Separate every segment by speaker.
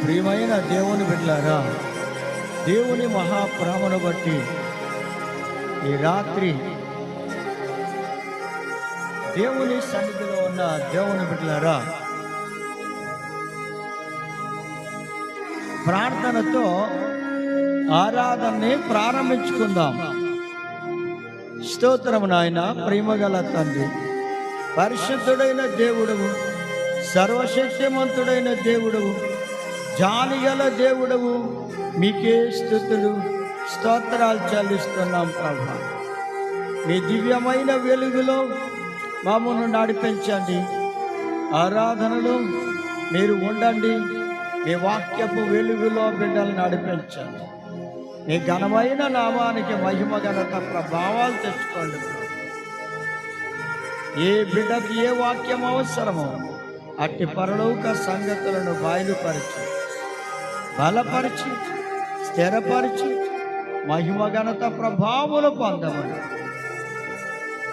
Speaker 1: ప్రియమైన దేవుని బిడ్డలారా, దేవుని మహాప్రేమను బట్టి ఈ రాత్రి దేవుని సన్నిధిలో ఉన్న దేవుని బిడ్డలారా, ప్రార్థనతో ఆరాధనని ప్రారంభించుకుందాం. స్తోత్రం నాయన. ప్రేమగల తండ్రి, పరిశుద్ధుడైన దేవుడవు, సర్వశక్తిమంతుడైన దేవుడవు, జాలిగల దేవుడవు, మీకే స్తుతులు స్తోత్రాలు చెల్లిస్తున్నాం ప్రభా. మీ దివ్యమైన వెలుగులో మమ్మల్ని నడిపించండి. ఆరాధనలో మీరు ఉండండి. మీ వాక్యపు వెలుగులో బిడ్డలు నడిపించండి. మీ ఘనమైన నామానికి మహిమ ఘనత ప్రభావాలు తెచ్చుకోండి. ఏ బిడ్డకు ఏ వాక్యం అవసరమో అట్టి పరలోక సంగతులను బయలుపరిచి, బలపరిచి, స్థిరపరిచి, మహిమ ఘనత ప్రభావాలు పొందమని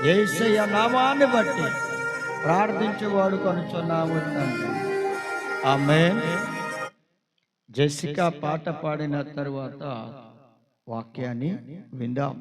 Speaker 1: యేసయ్య నామాన్ని బట్టి ప్రార్థించేవాడు కొనుచున్నాము తండ్రి. ఆమేన్. జెసికా పాట పాడిన తరువాత వాక్యాన్ని విందాం.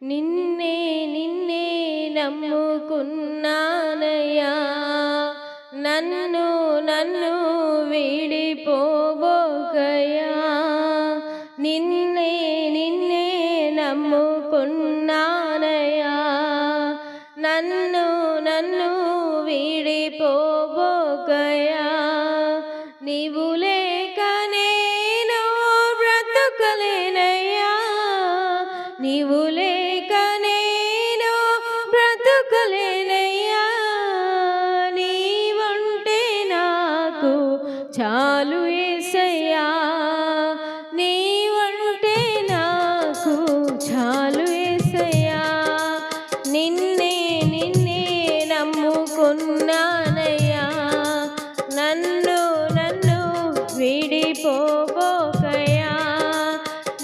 Speaker 2: నిన్నే నిన్నే నమ్ముకున్నానయ్యా, నన్ను నన్ను వీడిపోబోకయ్యా. నిన్నే నిన్నే నమ్ముకున్నానయ్యా, నన్ను నన్ను వీడిపోబోకయ్యా. నీవు లేక నేను బ్రతుకలేనయ్యా, నీవు లేక నేను బ్రతుకలేనయ్యా. నీవుంటే నాకు చాలు యేసయ్యా, నీవుంటే నాకు చాలు యేసయ్యా. నిన్నే నిన్నే నమ్ముకున్నానయ్యా, నన్ను నన్ను వీడిపోబోకయ్యా.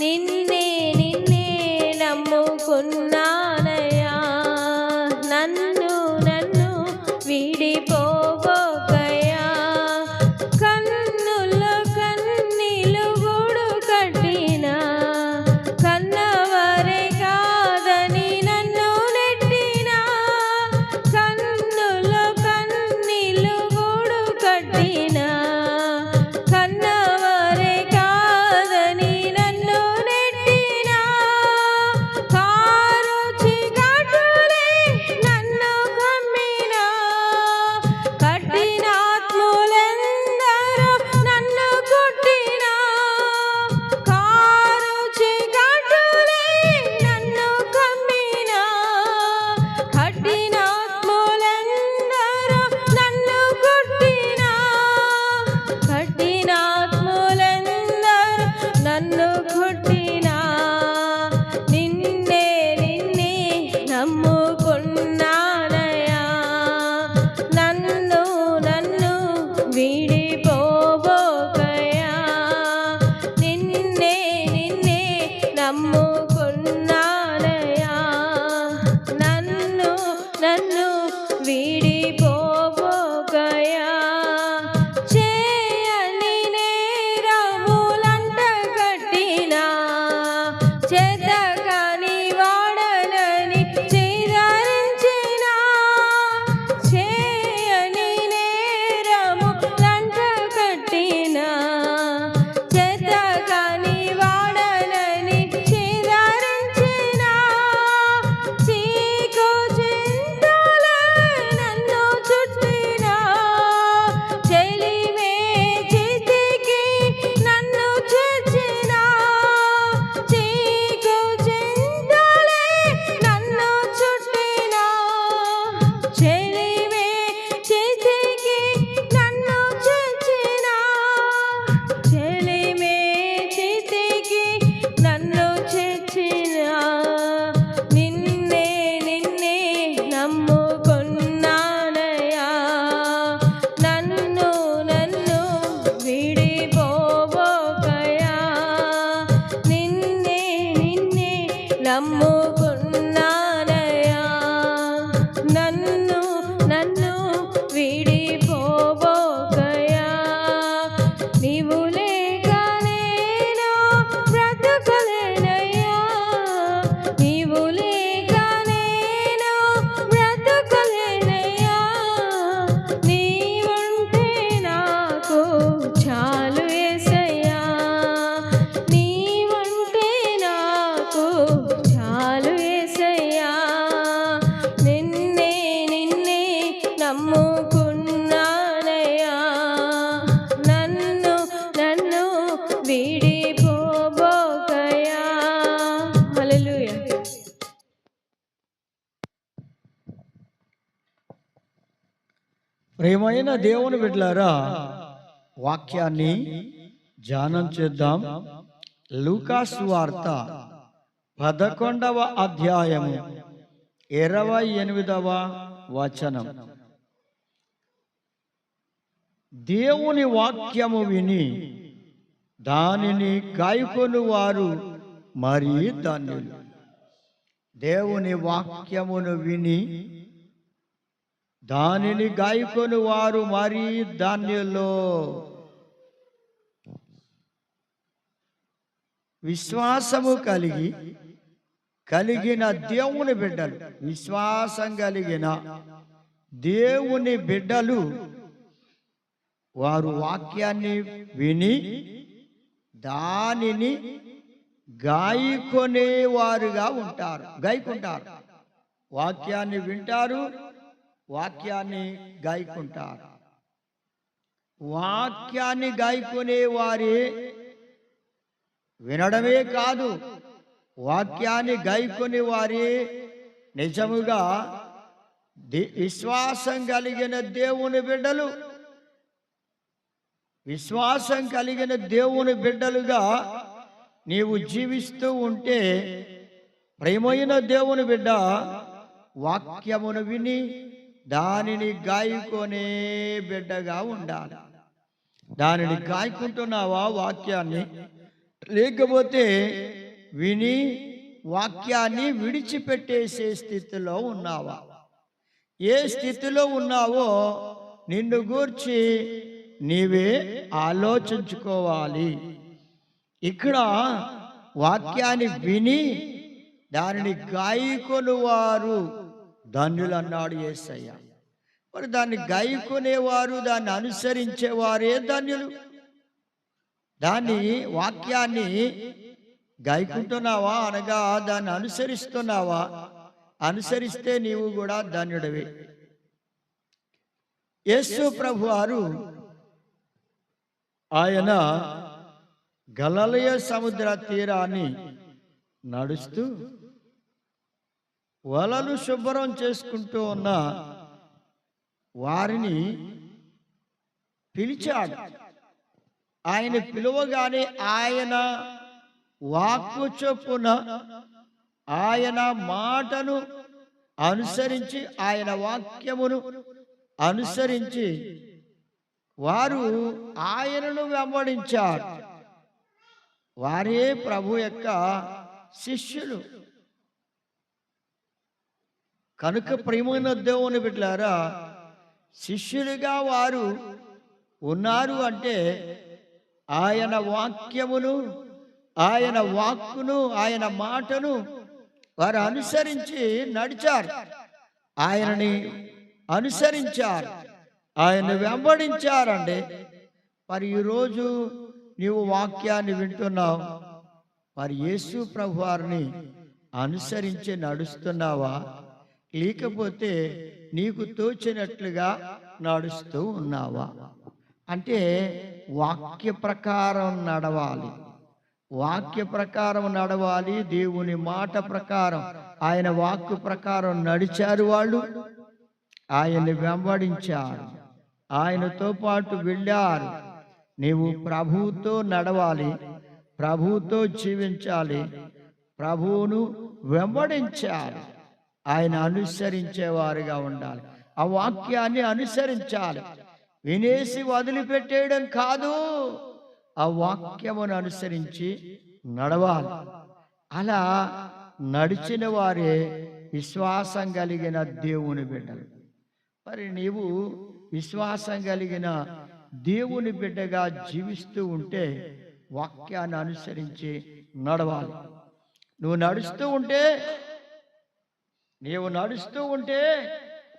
Speaker 2: నిన్నే నిన్నే నమ్ము నమ్ముకున్నానయ్యా. నన్ను నన్ను వీడిపోబోకయ్యా. నీవు లేక నేను బ్రతకలేనయ్యా. నీవు లేక నేను బ్రతకలేనయ్యా. నీవుంటే నాకు చాలు యేసయ్యా. నీవుంటే నాకు చాలు యేసయ్యా. నిన్నే నిన్నే నమ్ముకున్నానయ్యా. నన్ను నన్ను వీడిపోబోకయ్యా. హల్లెలూయా.
Speaker 1: ప్రియమైన దేవుని బిడ్డలారా, వాక్యాన్ని ధ్యానం చేద్దాం. లూకాసు వార్త 11వ అధ్యాయము 28వ వచనం. దేవుని వాక్యము విని దానిని గాయకొని వారు మరీ ధన్యులు. దేవుని వాక్యమును విని దానిని గాయకొని వారు మరీ ధన్యులు. విశ్వాసము కలిగిన దేవుని బిడ్డలు, విశ్వాసం కలిగిన దేవుని బిడ్డలు వారు వాక్యాన్ని విని దానిని గాయకొనేవారుగా ఉంటారు. గాయకుంటారు. వాక్యాన్ని వింటారు, వాక్యాన్ని గాయకుంటారు. వాక్యాన్ని గాయకొనే వారే వినడమే కాదు, వాక్యాన్ని గాయకొని వారే నిజముగా విశ్వాసం కలిగిన దేవుని బిడ్డలు. విశ్వాసం కలిగిన దేవుని బిడ్డలుగా నీవు జీవిస్తూ ఉంటే, ప్రేమైన దేవుని బిడ్డ, వాక్యమును విని దానిని గాయకొనే బిడ్డగా ఉండాలి. దానిని గాయకుంటున్నావా వాక్యాన్ని? లేకపోతే విని వాక్యాన్ని విడిచిపెట్టేసే స్థితిలో ఉన్నావా? ఏ స్థితిలో ఉన్నావో నిన్ను గూర్చి నీవే ఆలోచించుకోవాలి. ఇక్కడ వాక్యాన్ని విని దానిని గాయకొని వారు ధన్యులు అన్నాడు యేసయ్య. మరి దాన్ని గాయకొనేవారు, దాన్ని అనుసరించేవారే ధన్యులు. దాన్ని వాక్యాన్ని గాయకుంటున్నావా అనగా దాన్ని అనుసరిస్తున్నావా? అనుసరిస్తే నీవు కూడా ధన్యుడివి. యేసు ప్రభు వారు ఆయన గలిలయ సముద్ర తీరాన్ని నడుస్తూ వలలు శుభ్రం చేసుకుంటూ ఉన్న వారిని పిలిచాడు. ఆయన పిలువగానే ఆయన వాక్కు చొప్పున ఆయన మాటను అనుసరించి, ఆయన వాక్యమును అనుసరించి వారు ఆయనను వెంబడించారు. వారే ప్రభు యొక్క శిష్యులు. కనుక ప్రియమైన దేవుని బిడ్డలారా, శిష్యులుగా వారు ఉన్నారు అంటే ఆయన వాక్యమును, ఆయన వాక్కును, ఆయన మాటను వారు అనుసరించి నడిచారు. ఆయనని అనుసరించారు, ఆయన వెంబడించారండి. మరి ఈరోజు నీవు వాక్యాన్ని వింటున్నావు, మరి యేసు ప్రభు వారిని అనుసరించి నడుస్తున్నావా? లేకపోతే నీకు తోచినట్లుగా నడుస్తూ ఉన్నావా? అంటే వాక్య ప్రకారం నడవాలి. వాక్య ప్రకారం నడవాలి. దేవుని మాట ప్రకారం, ఆయన వాక్కు ప్రకారం నడిచారు వాళ్ళు. ఆయన్ని వెంబడించారు, ఆయనతో పాటు వెళ్ళారు. నీవు ప్రభువుతో నడవాలి, ప్రభువుతో జీవించాలి, ప్రభువును వెంబడించాలి, ఆయన అనుసరించేవారుగా ఉండాలి. ఆ వాక్యాన్ని అనుసరించాలి. వినేసి వదిలిపెట్టేయడం కాదు, ఆ వాక్యమును అనుసరించి నడవాలి. అలా నడిచిన వారే విశ్వాసం కలిగిన దేవుని బిడ్డలు. మరి నీవు విశ్వాసం కలిగిన దేవుని బిడ్డగా జీవిస్తూ ఉంటే వాక్యాన్ని అనుసరించి నడవాలి. నువ్వు నడుస్తూ ఉంటే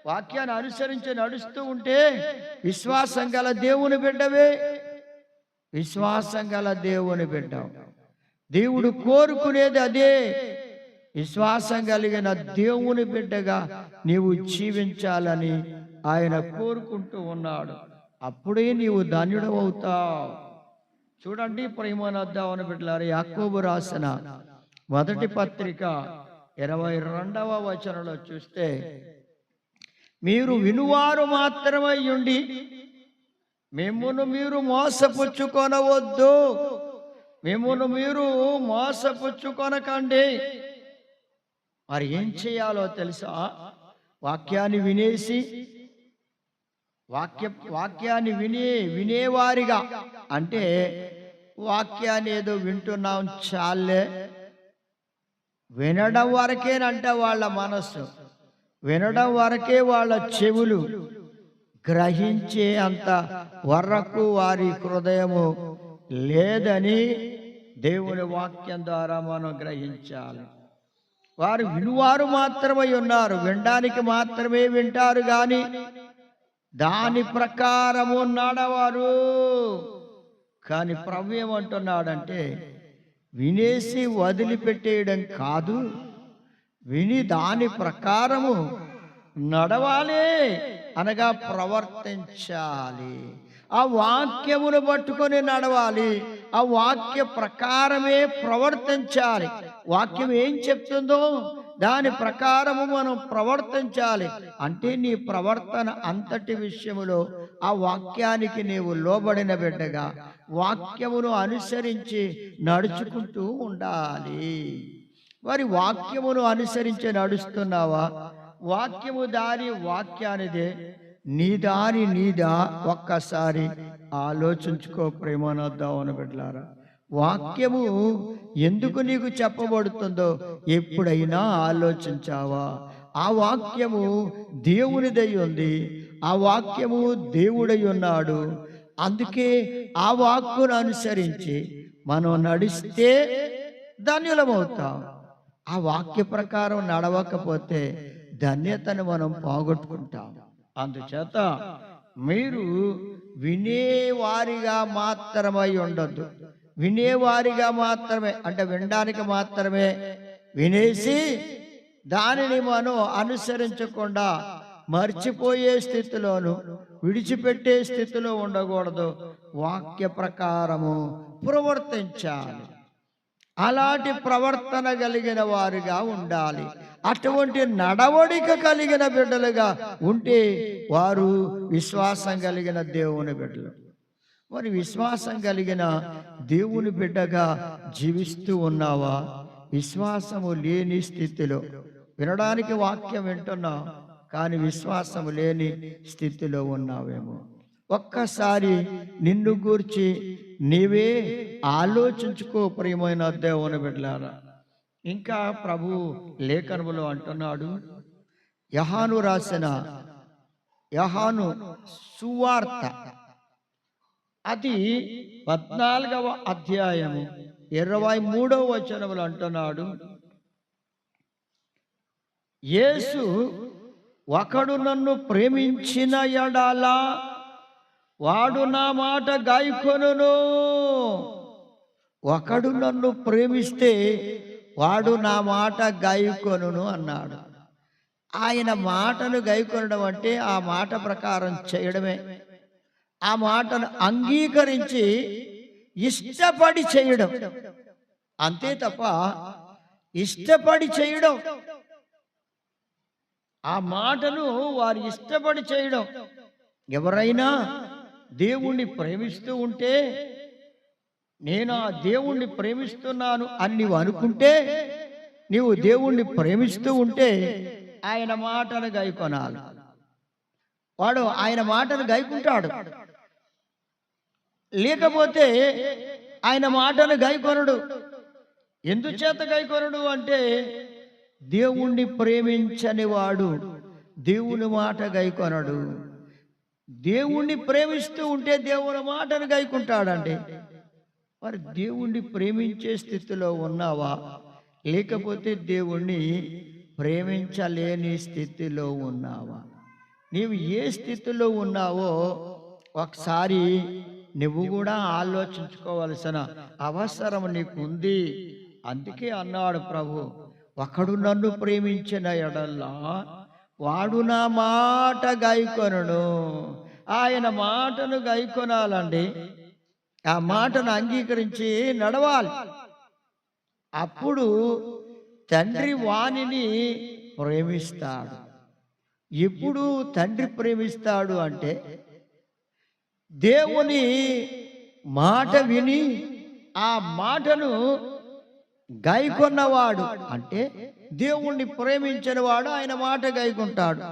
Speaker 1: వాక్యాన్ని అనుసరించి నడుస్తూ ఉంటే విశ్వాసం గల దేవుని బిడ్డవే. విశ్వాసం గల దేవుని బిడ్డ. దేవుడు కోరుకునేది అదే. విశ్వాసం కలిగిన దేవుని బిడ్డగా నీవు జీవించాలని ఆయన కోరుకుంటూ ఉన్నాడు. అప్పుడే నీవు ధన్యుడవుతావు. చూడండి ప్రియమైన దేవుని బిడ్డలారా, యాకోబు రాసిన మొదటి పత్రిక 22వ వచనంలో చూస్తే, మీరు వినువారు మాత్రమై ఉండి మిమ్మును మీరు మోసపుచ్చుకొనవద్దు. మిమ్మును మీరు మోసపుచ్చుకొనకండి. మరి ఏం చేయాలో తెలుసా? వాక్యాన్ని వినేసి వాక్యాన్ని వినేవారిగా, అంటే వాక్యాన్ని ఏదో వింటున్నాం చాలే, వినడం వరకేనంట వాళ్ళ మనస్సు, వినడం వరకే వాళ్ళ చెవులు, గ్రహించే అంత వరకు వారి హృదయము లేదని దేవుని వాక్యం ద్వారా మనం గ్రహించాలి. వారు వినువారు మాత్రమే ఉన్నారు, వినడానికి మాత్రమే వింటారు గాని దాని ప్రకారము నడవారు. కానీ ప్రభు ఏమంటున్నాడంటే, వినేసి వదిలిపెట్టేయడం కాదు, విని దాని ప్రకారము నడవాలి, అనగా ప్రవర్తించాలి. ఆ వాక్యమును పట్టుకొని నడవాలి, ఆ వాక్య ప్రకారమే ప్రవర్తించాలి. వాక్యం ఏం చెప్తుందో దాని ప్రకారము మనం ప్రవర్తించాలి. అంటే నీ ప్రవర్తన అంతటి విషయములో ఆ వాక్యానికి నీవు లోబడిన బిడ్డగా వాక్యమును అనుసరించి నడుచుకుంటూ ఉండాలి. మరి వాక్యమును అనుసరించి నడుస్తున్నావా? వాక్యము దారి వాక్యానిదే, నీ దారి నీదా? ఒక్కసారి ఆలోచించుకో ప్రేమనొద్దామని బిడ్డలారా. వాక్యము ఎందుకు నీకు చెప్పబడుతుందో ఎప్పుడైనా ఆలోచించావా? ఆ వాక్యము దేవునిదై ఉంది, ఆ వాక్యము దేవుడై ఉన్నాడు. అందుకే ఆ వాక్కును అనుసరించి మనం నడిస్తే ధన్యులమవుతాం. ఆ వాక్య ప్రకారం నడవకపోతే ధన్యతను మనం పోగొట్టుకుంటాం. అందుచేత మీరు వినేవారిగా మాత్రమై ఉండొద్దు. వినేవారిగా మాత్రమే అంటే వినడానికి మాత్రమే వినేసి దానిని మనం అనుసరించకుండా మర్చిపోయే స్థితిలోను విడిచిపెట్టే స్థితిలో ఉండకూడదు. వాక్య ప్రకారము ప్రవర్తించాలి. అలాంటి ప్రవర్తన కలిగిన వారుగా ఉండాలి. అటువంటి నడవడిక కలిగిన బిడ్డలుగా ఉంటే వారు విశ్వాసం కలిగిన దేవుని బిడ్డలు. మరి విశ్వాసం కలిగిన దేవుని బిడ్డగా జీవిస్తూ ఉన్నావా? విశ్వాసము లేని స్థితిలో, వినడానికి వాక్యం వింటున్నావు కానీ విశ్వాసము లేని స్థితిలో ఉన్నావేమో. ఒక్కసారి నిన్ను గూర్చి నీవే ఆలోచించుకో ప్రియమైన దేవుని బిడ్డలారా. ఇంకా ప్రభు లేఖనములో అంటున్నాడు, యోహాను రాసిన యోహాను సువార్త అది 14వ అధ్యాయము 23వ వచనములు అంటున్నాడు, యేసు ఒకడు నన్ను ప్రేమించిన యెడల వాడు నా మాట గాయకొనును. ఒకడు నన్ను ప్రేమిస్తే వాడు నా మాట గాయకొనును అన్నాడు. ఆయన మాటను గాయకొనడం అంటే ఆ మాట ప్రకారం చేయడమే. ఆ మాటను అంగీకరించి ఇష్టపడి చేయడం, అంతే తప్ప ఇష్టపడి చేయడం, ఆ మాటను వారు ఇష్టపడి చేయడం. ఎవరైనా దేవుణ్ణి ప్రేమిస్తూ ఉంటే, నేను ఆ దేవుణ్ణి ప్రేమిస్తున్నాను అని నీవు అనుకుంటే, నీవు దేవుణ్ణి ప్రేమిస్తూ ఉంటే ఆయన మాటను గాయకొనాలి. వాడు ఆయన మాటను గాయకుంటాడు, లేకపోతే ఆయన మాటను గాయకొనడు. ఎందుచేత గైకొనడు అంటే దేవుణ్ణి ప్రేమించని వాడు దేవుని మాట గైకొనడు. దేవుణ్ణి ప్రేమిస్తూ ఉంటే దేవుని మాటను గైకుంటాడండి. మరి దేవుణ్ణి ప్రేమించే స్థితిలో ఉన్నావా, లేకపోతే దేవుణ్ణి ప్రేమించలేని స్థితిలో ఉన్నావా? నీవు ఏ స్థితిలో ఉన్నావో ఒకసారి నువ్వు కూడా ఆలోచించుకోవలసిన అవసరం నీకుంది. అందుకే అన్నాడు ప్రభు, ఒకడు నన్ను ప్రేమించిన ఎడల్లా వాడు నా మాట గైకొనును. ఆయన మాటను గైకొనాలండి. ఆ మాటను అంగీకరించి నడవాలి. అప్పుడు తండ్రి వానిని ప్రేమిస్తాడు. ఎప్పుడు తండ్రి ప్రేమిస్తాడు అంటే దేవుని మాట విని ఆ మాటను గైకొన్నవాడు, అంటే దేవుణ్ణి ప్రేమించిన వాడు ఆయన మాట గైకుంటాడు.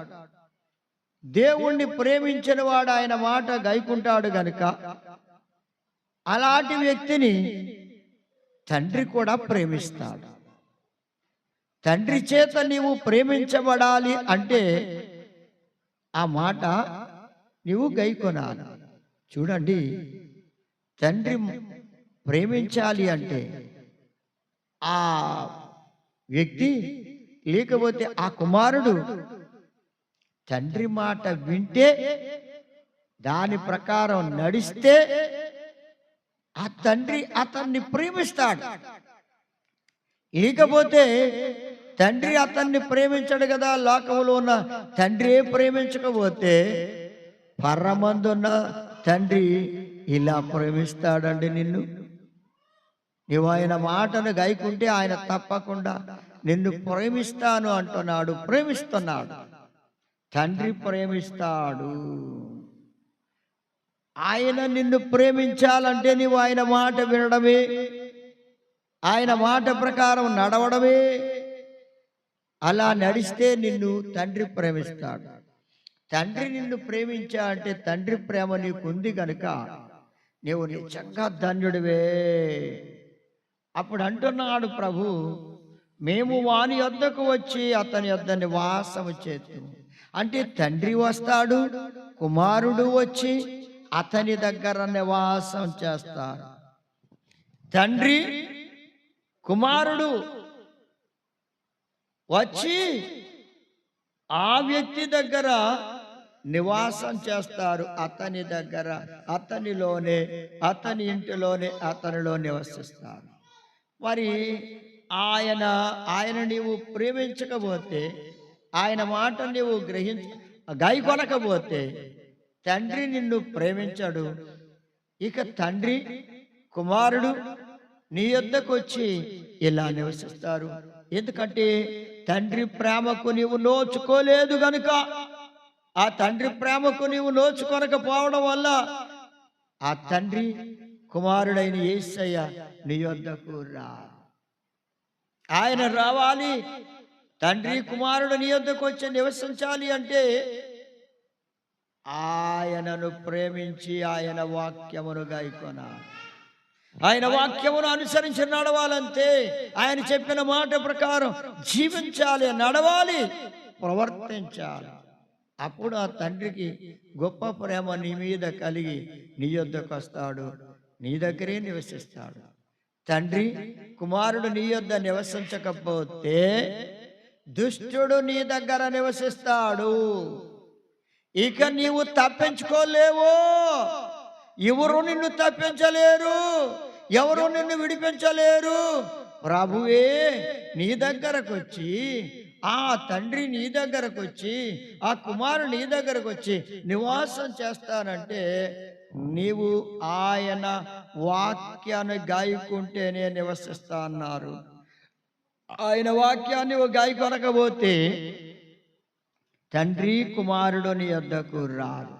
Speaker 1: దేవుణ్ణి ప్రేమించిన వాడు ఆయన మాట గైకుంటాడు గనుక అలాంటి వ్యక్తిని తండ్రి కూడా ప్రేమిస్తాడు. తండ్రి చేత నీవు ప్రేమించబడాలి అంటే ఆ మాట నీవు గైకొనాలి. చూడండి, తండ్రి ప్రేమించాలి అంటే ఆ వ్యక్తి, లేకపోతే ఆ కుమారుడు తండ్రి మాట వింటే, దాని ప్రకారం నడిస్తే ఆ తండ్రి అతన్ని ప్రేమిస్తాడు. లేకపోతే తండ్రి అతన్ని ప్రేమించడు కదా. లోకంలో ఉన్న తండ్రి ప్రేమించకపోతే పరమందున్న తండ్రి ఇలా ప్రేమిస్తాడండి నిన్ను. నువ్వు ఆయన మాటను గైకుంటే ఆయన తప్పకుండా నిన్ను ప్రేమిస్తాను అంటున్నాడు, ప్రేమిస్తున్నాడు. తండ్రి ప్రేమిస్తాడు. ఆయన నిన్ను ప్రేమించాలంటే నీవు ఆయన మాట వినడమే, ఆయన మాట ప్రకారం నడవడమే. అలా నడిస్తే నిన్ను తండ్రి ప్రేమిస్తాడు. తండ్రి నిన్ను ప్రేమించా అంటే తండ్రి ప్రేమ నీకుంది కనుక నీవు నిజంగా ధన్యుడివే. అప్పుడు అంటున్నాడు ప్రభు, మేము వాని యొద్దకు వచ్చి అతని యొద్ద నివాసము చేతుము. అంటే తండ్రి వస్తాడు, కుమారుడు వచ్చి అతని దగ్గర నివాసం చేస్తారు. తండ్రి కుమారుడు వచ్చి ఆ వ్యక్తి దగ్గర నివాసం చేస్తారు. అతని దగ్గర, అతనిలోనే, అతని ఇంటిలోనే, అతనిలో నివసిస్తారు. మరి ఆయన నీవు ప్రేమించకపోతే, ఆయన మాట నీవు గైకొనకపోతే తండ్రి నిన్ను ప్రేమించడు. ఇక తండ్రి కుమారుడు నీ యొద్దకు వచ్చి ఇలా నివసిస్తారు. ఎందుకంటే తండ్రి ప్రేమకు నీవు నోచుకోలేదు గనుక, ఆ తండ్రి ప్రేమకు నీవు నోచుకొనకపోవడం వల్ల ఆ తండ్రి కుమారుడైన యేసయ్య నీ యొద్దకు రా. ఆయన రావాలి. తండ్రి కుమారుడు నీ యొద్దకు వచ్చి నివసించాలి అంటే ఆయనను ప్రేమించి ఆయన వాక్యమును గైకొనాలి. ఆయన వాక్యమును అనుసరించి నడవాలంటే ఆయన చెప్పిన మాట ప్రకారం జీవించాలి, నడవాలి, ప్రవర్తించాలి. అప్పుడు ఆ తండ్రికి గొప్ప ప్రేమ నీ మీద కలిగి నీ యొద్దకు వస్తాడు, నీ దగ్గరే నివసిస్తాడు. తండ్రి కుమారుడు నీ యొద్ద నివసించకపోతే దుష్టుడు నీ దగ్గర నివసిస్తాడు. ఇక నీవు తప్పించుకోలేవు. ఎవరు నిన్ను తప్పించలేరు, ఎవరు నిన్ను విడిపించలేరు. ప్రభువే నీ దగ్గరకు వచ్చి, ఆ తండ్రి నీ దగ్గరకు వచ్చి, ఆ కుమారుడు నీ దగ్గరకు వచ్చి నివాసం చేస్తానంటే నీవు ఆయన వాక్యాన్ని గాయకుంటేనే నివసిస్తా అన్నారు. ఆయన వాక్యాన్ని గాయకొనకపోతే తండ్రి కుమారుడు నీ యొద్దకు రారు.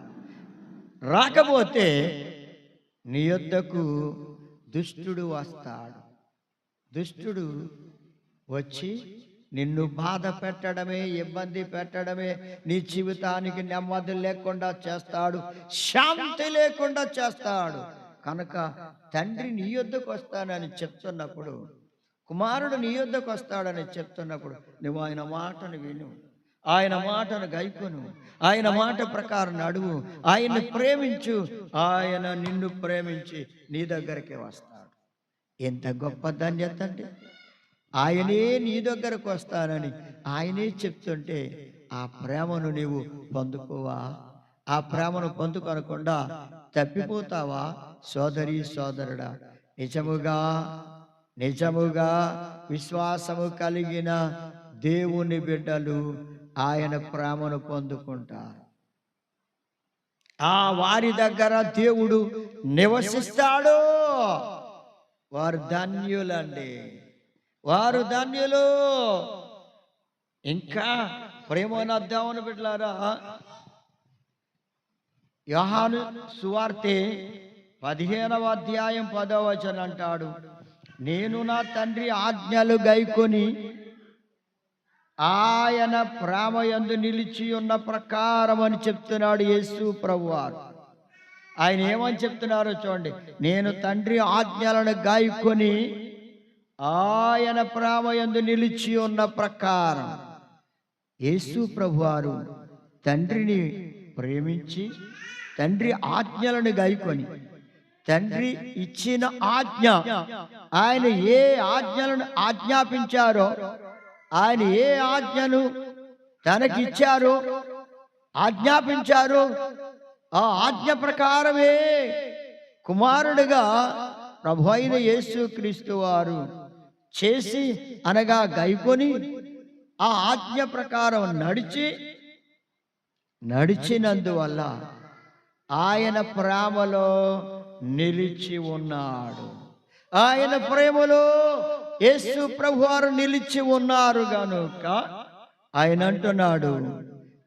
Speaker 1: రాకపోతే నీ యొద్దకు దుష్టుడు వస్తాడు. దుష్టుడు వచ్చి నిన్ను బాధ పెట్టడమే, ఇబ్బంది పెట్టడమే, నీ జీవితానికి నెమ్మది లేకుండా చేస్తాడు, శాంతి లేకుండా చేస్తాడు. కనుక తండ్రి నీ యొద్దకు వస్తానని చెప్తున్నప్పుడు కుమారుడు నీ యొద్దకు వస్తాడని చెప్తున్నప్పుడు నువ్వు ఆయన మాటను విను, ఆయన మాటను గైకొను, ఆయన మాట ప్రకారం నడువు, ఆయన్ని ప్రేమించు, ఆయన నిన్ను ప్రేమించి నీ దగ్గరికి వస్తాడు. ఎంత గొప్ప ధన్యత అండి! ఆయనే నీ దగ్గరకు వస్తానని ఆయనే చెప్తుంటే ఆ ప్రేమను నీవు పొందుకోవా? ఆ ప్రేమను పొందుకొనకుండా తప్పిపోతావా? సోదరి సోదరుడా, నిజముగా విశ్వాసము కలిగిన దేవుని బిడ్డలు ఆయన ప్రేమను పొందుకుంటారు. ఆ వారి దగ్గర దేవుడు నివసిస్తాడు. వారు ధన్యులండి, వారు ధన్యులు. ఇంకా ప్రేమను దేవుని బిడ్డలారా, యోహాను సువార్తె 15వ అధ్యాయం 10వ వచనం అంటాడు, నేను నా తండ్రి ఆజ్ఞలు గైకొని ఆయన ప్రేమయందు నిలిచి ఉన్న ప్రకారం అని చెప్తున్నాడు యేసు ప్రభువారు. ఆయన ఏమని చెప్తున్నారో చూడండి. నేను తండ్రి ఆజ్ఞలను గాయకొని ఆయన ప్రేమయందు నిలిచి ఉన్న ప్రకారం. యేసు ప్రభువారు తండ్రిని ప్రేమించి తండ్రి ఆజ్ఞలను గాయకొని, తండ్రి ఇచ్చిన ఆజ్ఞ, ఆయన ఏ ఆజ్ఞలను ఆజ్ఞాపించారో, ఆయన ఏ ఆజ్ఞను తనకిచ్చారో ఆజ్ఞాపించారో ఆ ఆజ్ఞ ప్రకారమే కుమారుడిగా ప్రభు అయిన యేసుక్రీస్తు వారు చేసి అనగా గైకొని ఆ ఆజ్ఞ ప్రకారం నడిచినందువల్ల ఆయన ప్రేమలో నిలిచి ఉన్నాడు. ఆయన ప్రేమలో యేసు ప్రభువారు నిలిచి ఉన్నారు గనుక ఆయన అంటున్నాడు,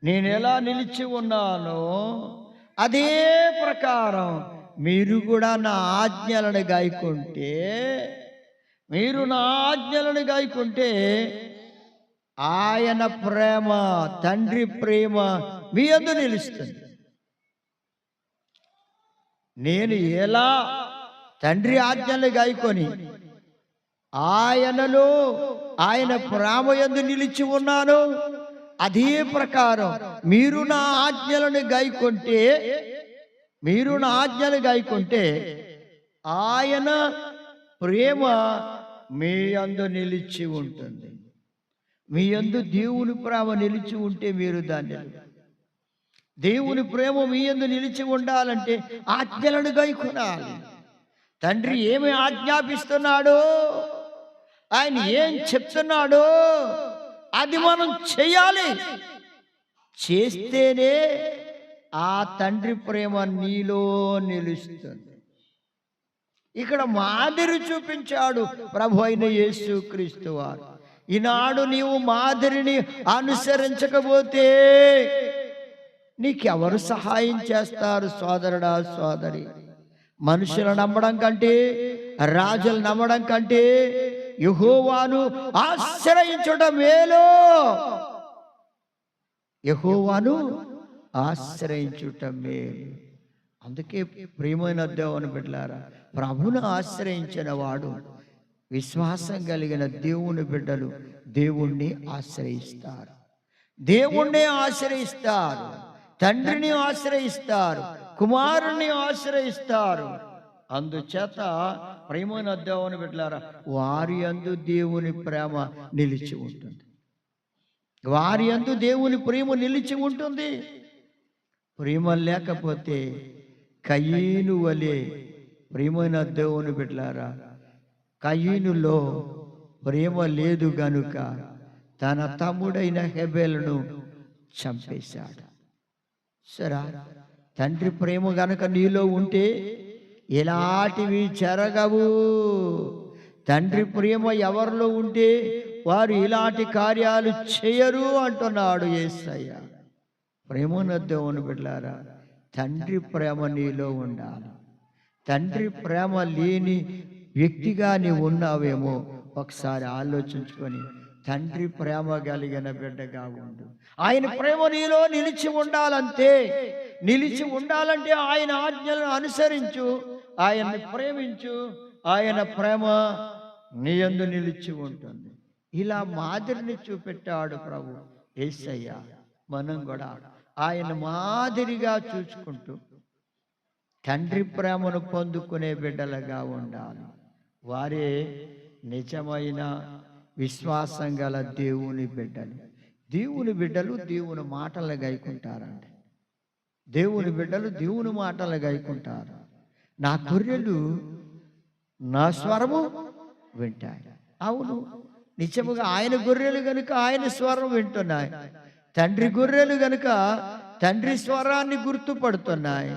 Speaker 1: నేను ఎలా నిలిచి ఉన్నానో అదే ప్రకారం మీరు కూడా నా ఆజ్ఞలను గాయకుంటే ఆయన ప్రేమ, తండ్రి ప్రేమ మీ యందు నిలుస్తుంది. నేను ఎలా తండ్రి ఆజ్ఞలు గాయకొని ఆయనలో ఆయన ప్రేమ యందు నిలిచి ఉన్నాను, అదే ప్రకారం మీరు నా ఆజ్ఞలు గాయకుంటే ఆయన ప్రేమ మీ యందు నిలిచి ఉంటుంది. మీ యందు దేవుని ప్రేమ నిలిచి ఉంటే మీరు ధన్యులు. దేవుని ప్రేమ మీ యందు నిలిచి ఉండాలంటే ఆజ్ఞలను గైకొనాలి. తండ్రి ఏమి ఆజ్ఞాపిస్తున్నాడో, ఆయన ఏం చెప్తున్నాడో అది మనం చేయాలి. చేస్తేనే ఆ తండ్రి ప్రేమ నీలో నిలుస్తుంది. ఇక్కడ మాదిరి చూపించాడు ప్రభు అయిన యేసుక్రీస్తు వారు. ఈనాడు నీవు మాదిరిని అనుసరించకపోతే నీకెవరు సహాయం చేస్తారు? సోదరుడా, సోదరి, మనుషులు నమ్మడం కంటే, రాజులు నమ్మడం కంటే యెహోవాను ఆశ్రయించుట మేలు. యెహోవాను ఆశ్రయించుట మేలు. అందుకే ప్రియమైన దేవుని బిడ్డలారా, ప్రభువును ఆశ్రయించిన వాడు, విశ్వాసం కలిగిన దేవుని బిడ్డలు దేవుణ్ణి ఆశ్రయిస్తారు, తండ్రిని ఆశ్రయిస్తారు, కుమారుణ్ణి ఆశ్రయిస్తారు. అందుచేత ప్రియమైన దేవుని బిడ్డలారా, వారి యందు దేవుని ప్రేమ నిలిచి ఉంటుంది. వారి యందు దేవుని ప్రేమ నిలిచి ఉంటుంది. ప్రేమ లేకపోతే కయీను వలె, ప్రియమైన దేవుని బిడ్డలారా, కయీనులో ప్రేమ లేదు గనుక తన తమ్ముడైన హెబెలును చంపేశాడు. సరే, తండ్రి ప్రేమ గనుక నీలో ఉంటే ఇలాంటివి జరగవు. తండ్రి ప్రేమ ఎవరిలో ఉంటే వారు ఇలాంటి కార్యాలు చేయరు అంటున్నాడు యేసయ్య. ప్రేమన దేవుని బిడ్డలారా, తండ్రి ప్రేమ నీలో ఉండాలి. తండ్రి ప్రేమ లేని వ్యక్తిగా నీవు ఉన్నావేమో ఒకసారి ఆలోచించుకొని తండ్రి ప్రేమ కలిగిన బిడ్డగా ఉండు. ఆయన ప్రేమ నీలో నిలిచి ఉండాలంటే ఆయన ఆజ్ఞలను అనుసరించు, ఆయన్ని ప్రేమించు. ఆయన ప్రేమ నీ యందు నిలిచి ఉంటుంది. ఇలా మాదిరిని చూపెట్టాడు ప్రభు యేసయ్య. మనం కూడా ఆయన మాదిరిగా చూసుకుంటూ తండ్రి ప్రేమను పొందుకునే బిడ్డలుగా ఉండాలి. వారే నిజమైన విశ్వాసం గల దేవుని బిడ్డలు. దేవుని బిడ్డలు దేవుని మాటలు గైకుంటారండి. దేవుని బిడ్డలు దేవుని మాటలు గైకుంటారు. నా గొర్రెలు నా స్వరము వింటాయి. అవును, నిజముగా ఆయన గొర్రెలు గనుక ఆయన స్వరం వింటున్నాయి. తండ్రి గొర్రెలు గనుక తండ్రి స్వరాన్ని గుర్తుపడుతున్నాయి.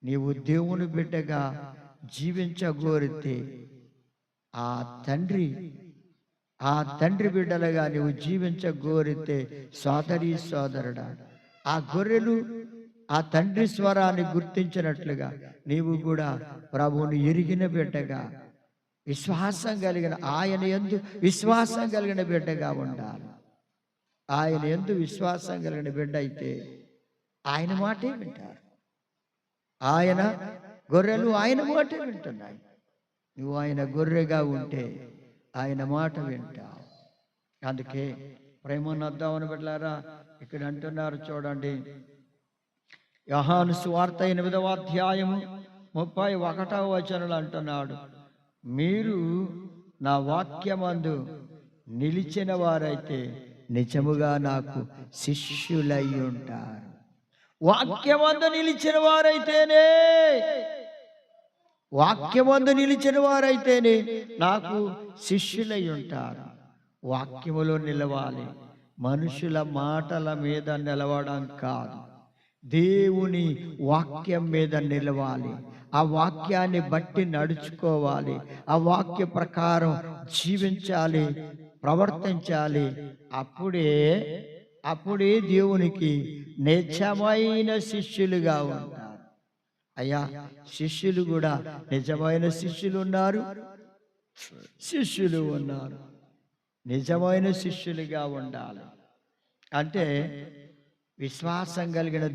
Speaker 1: నీవు దేవుని బిడ్డగా జీవించగోరితే ఆ తండ్రి బిడ్డలుగా నీవు జీవించగోరితే సోదరి సోదరుడా, ఆ గొర్రెలు ఆ తండ్రి స్వరాన్ని గుర్తించినట్లుగా నీవు కూడా ప్రభువుని ఎరిగిన బిడ్డగా, విశ్వాసం కలిగిన ఆయన యందు విశ్వాసం కలిగిన బిడ్డగా ఉండాలి. ఆయన యందు విశ్వాసం కలిగిన బిడ్డ అయితే ఆయన మాటే వింటారు. ఆయన గొర్రెలు ఆయన మాటే వింటున్నాయి. నువ్వు ఆయన గొర్రెగా ఉంటే ఆయన మాట వింటావు. అందుకే ప్రేమనొద్దామని బిడ్డలారా, ఇక్కడ అంటున్నారు చూడండి, యోహాను సువార్త 8వ అధ్యాయము 31వ వచనంలో అంటున్నాడు, మీరు నా వాక్యమందు నిలిచిన వారైతే నిజముగా నాకు శిష్యులై ఉంటారు. వాక్యమందు నిలిచిన వారైతేనే నాకు శిష్యులై ఉంటారు. వాక్యములో నిలవాలి. మనుషుల మాటల మీద నిలవడం కాదు, దేవుని వాక్యం మీద నిలవాలి. ఆ వాక్యాన్ని బట్టి నడుచుకోవాలి. ఆ వాక్య ప్రకారం జీవించాలి, ప్రవర్తించాలి. అప్పుడే దేవునికి నిజమైన శిష్యులుగా ఉంటారు. అయ్యా, శిష్యులు కూడా నిజమైన శిష్యులు ఉన్నారు, నిజమైన శిష్యులుగా ఉండాలి. అంటే విశ్వాసం కలిగిన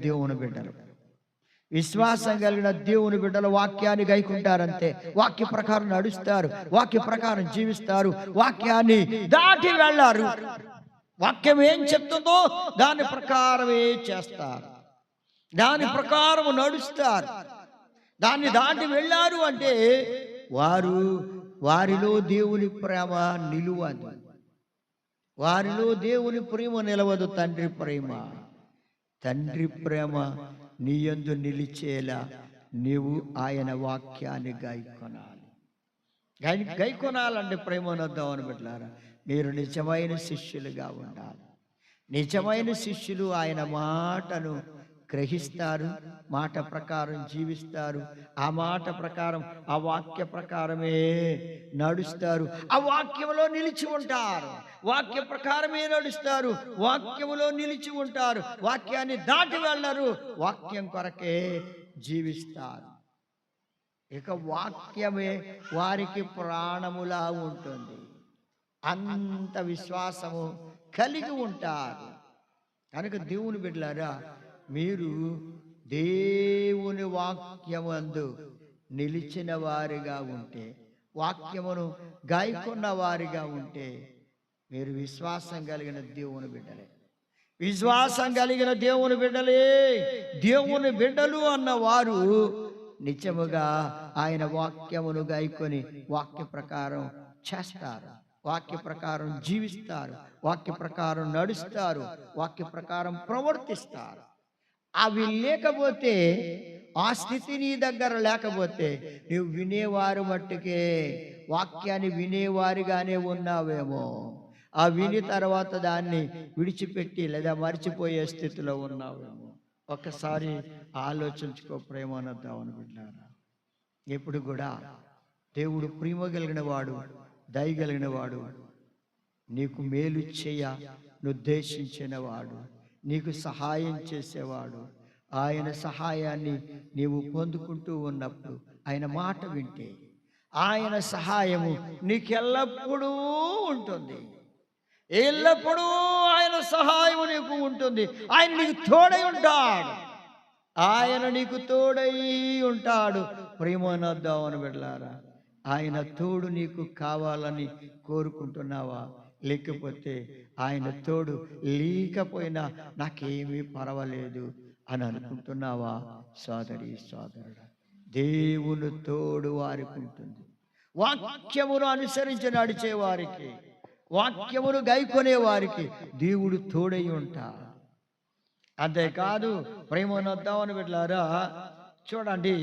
Speaker 1: దేవుని బిడ్డలు వాక్యాన్ని గైకుంటారంతే. వాక్య ప్రకారం నడుస్తారు, వాక్య ప్రకారం జీవిస్తారు, వాక్యాన్ని దాటి వెళ్ళారు. వాక్యం ఏం చెప్తుందో దాని ప్రకారమే చేస్తారు, దాని ప్రకారం నడుస్తారు. దాన్ని దాటి వెళ్ళారు అంటే వారిలో దేవుని ప్రేమ నిలువదు, వారిలో దేవుని ప్రేమ నిలవదు. తండ్రి ప్రేమ నీ యందు నిలిచేలా నీవు ఆయన వాక్యాన్ని గైకొనాలంటే ప్రేమనొద్దామని బిడ్డలారా, మీరు నిజమైన శిష్యులుగా ఉండాలి. నిజమైన శిష్యులు ఆయన మాటను గ్రహిస్తారు, మాట ప్రకారం జీవిస్తారు, ఆ మాట ప్రకారం ఆ వాక్య ప్రకారమే నడుస్తారు, ఆ వాక్యములో నిలిచి ఉంటారు. వాక్య ప్రకారమే నడుస్తారు, వాక్యములో నిలిచి ఉంటారు. వాక్యాన్ని దాటి వెళ్ళరు, వాక్యం కొరకే జీవిస్తారు. ఇక వాక్యమే వారికి ప్రాణములా ఉంటుంది. అంత విశ్వాసము కలిగి ఉంటారు. కనుక దేవుని బిడ్డలారా, మీరు దేవుని వాక్యమందు నిలిచిన వారిగా ఉంటే, వాక్యమును గాయకున్న వారిగా ఉంటే మీరు విశ్వాసం కలిగిన దేవుని బిడ్డలే. దేవుని బిడ్డలు అన్నవారు నిత్యముగా ఆయన వాక్యమును గాయకొని వాక్య ప్రకారం చేస్తారు, వాక్య ప్రకారం జీవిస్తారు, వాక్య ప్రకారం నడుస్తారు, వాక్య ప్రకారం ప్రవర్తిస్తారు. అవి లేకపోతే, ఆ స్థితి నీ దగ్గర లేకపోతే నువ్వు వినేవారు మట్టుకే, వాక్యాన్ని వినేవారిగానే ఉన్నావేమో. ఆ విని తర్వాత దాన్ని విడిచిపెట్టి లేదా మర్చిపోయే స్థితిలో ఉన్నావేమో. ఒక్కసారి ఆలోచించుకో ప్రేమనొద్దామని బిడ్డలారా. ఎప్పుడు కూడా దేవుడు ప్రేమ కలిగిన వాడు, దయగలిగిన వాడు, నీకు మేలు చేయ నిర్దేశించిన వాడు, నీకు సహాయం చేసేవాడు. ఆయన సహాయాన్ని నీవు పొందుకుంటూ ఉన్నప్పుడు, ఆయన మాట వింటే ఆయన సహాయము నీకెల్లప్పుడూ ఉంటుంది. ఎల్లప్పుడూ ఆయన సహాయం నీకు ఉంటుంది. ఆయన నీకు తోడై ఉంటాడు. ప్రేమనొద్దామని బిడ్డలారా, ఆయన తోడు నీకు కావాలని కోరుకుంటున్నావా? లేకపోతే ఆయన తోడు లేకపోయినా నాకేమీ పర్వాలేదు అని అనుకుంటున్నావా? సోదరి సోదరుడా, దేవుని తోడు వారికి ఉంటుంది. వాక్యమును అనుసరించి నడిచే వారికి, వాక్యమును గైకొనే వారికి దేవుడు తోడై ఉంటాడు. అంతేకాదు ప్రేమనొద్దామని బిడ్డలారా, చూడండి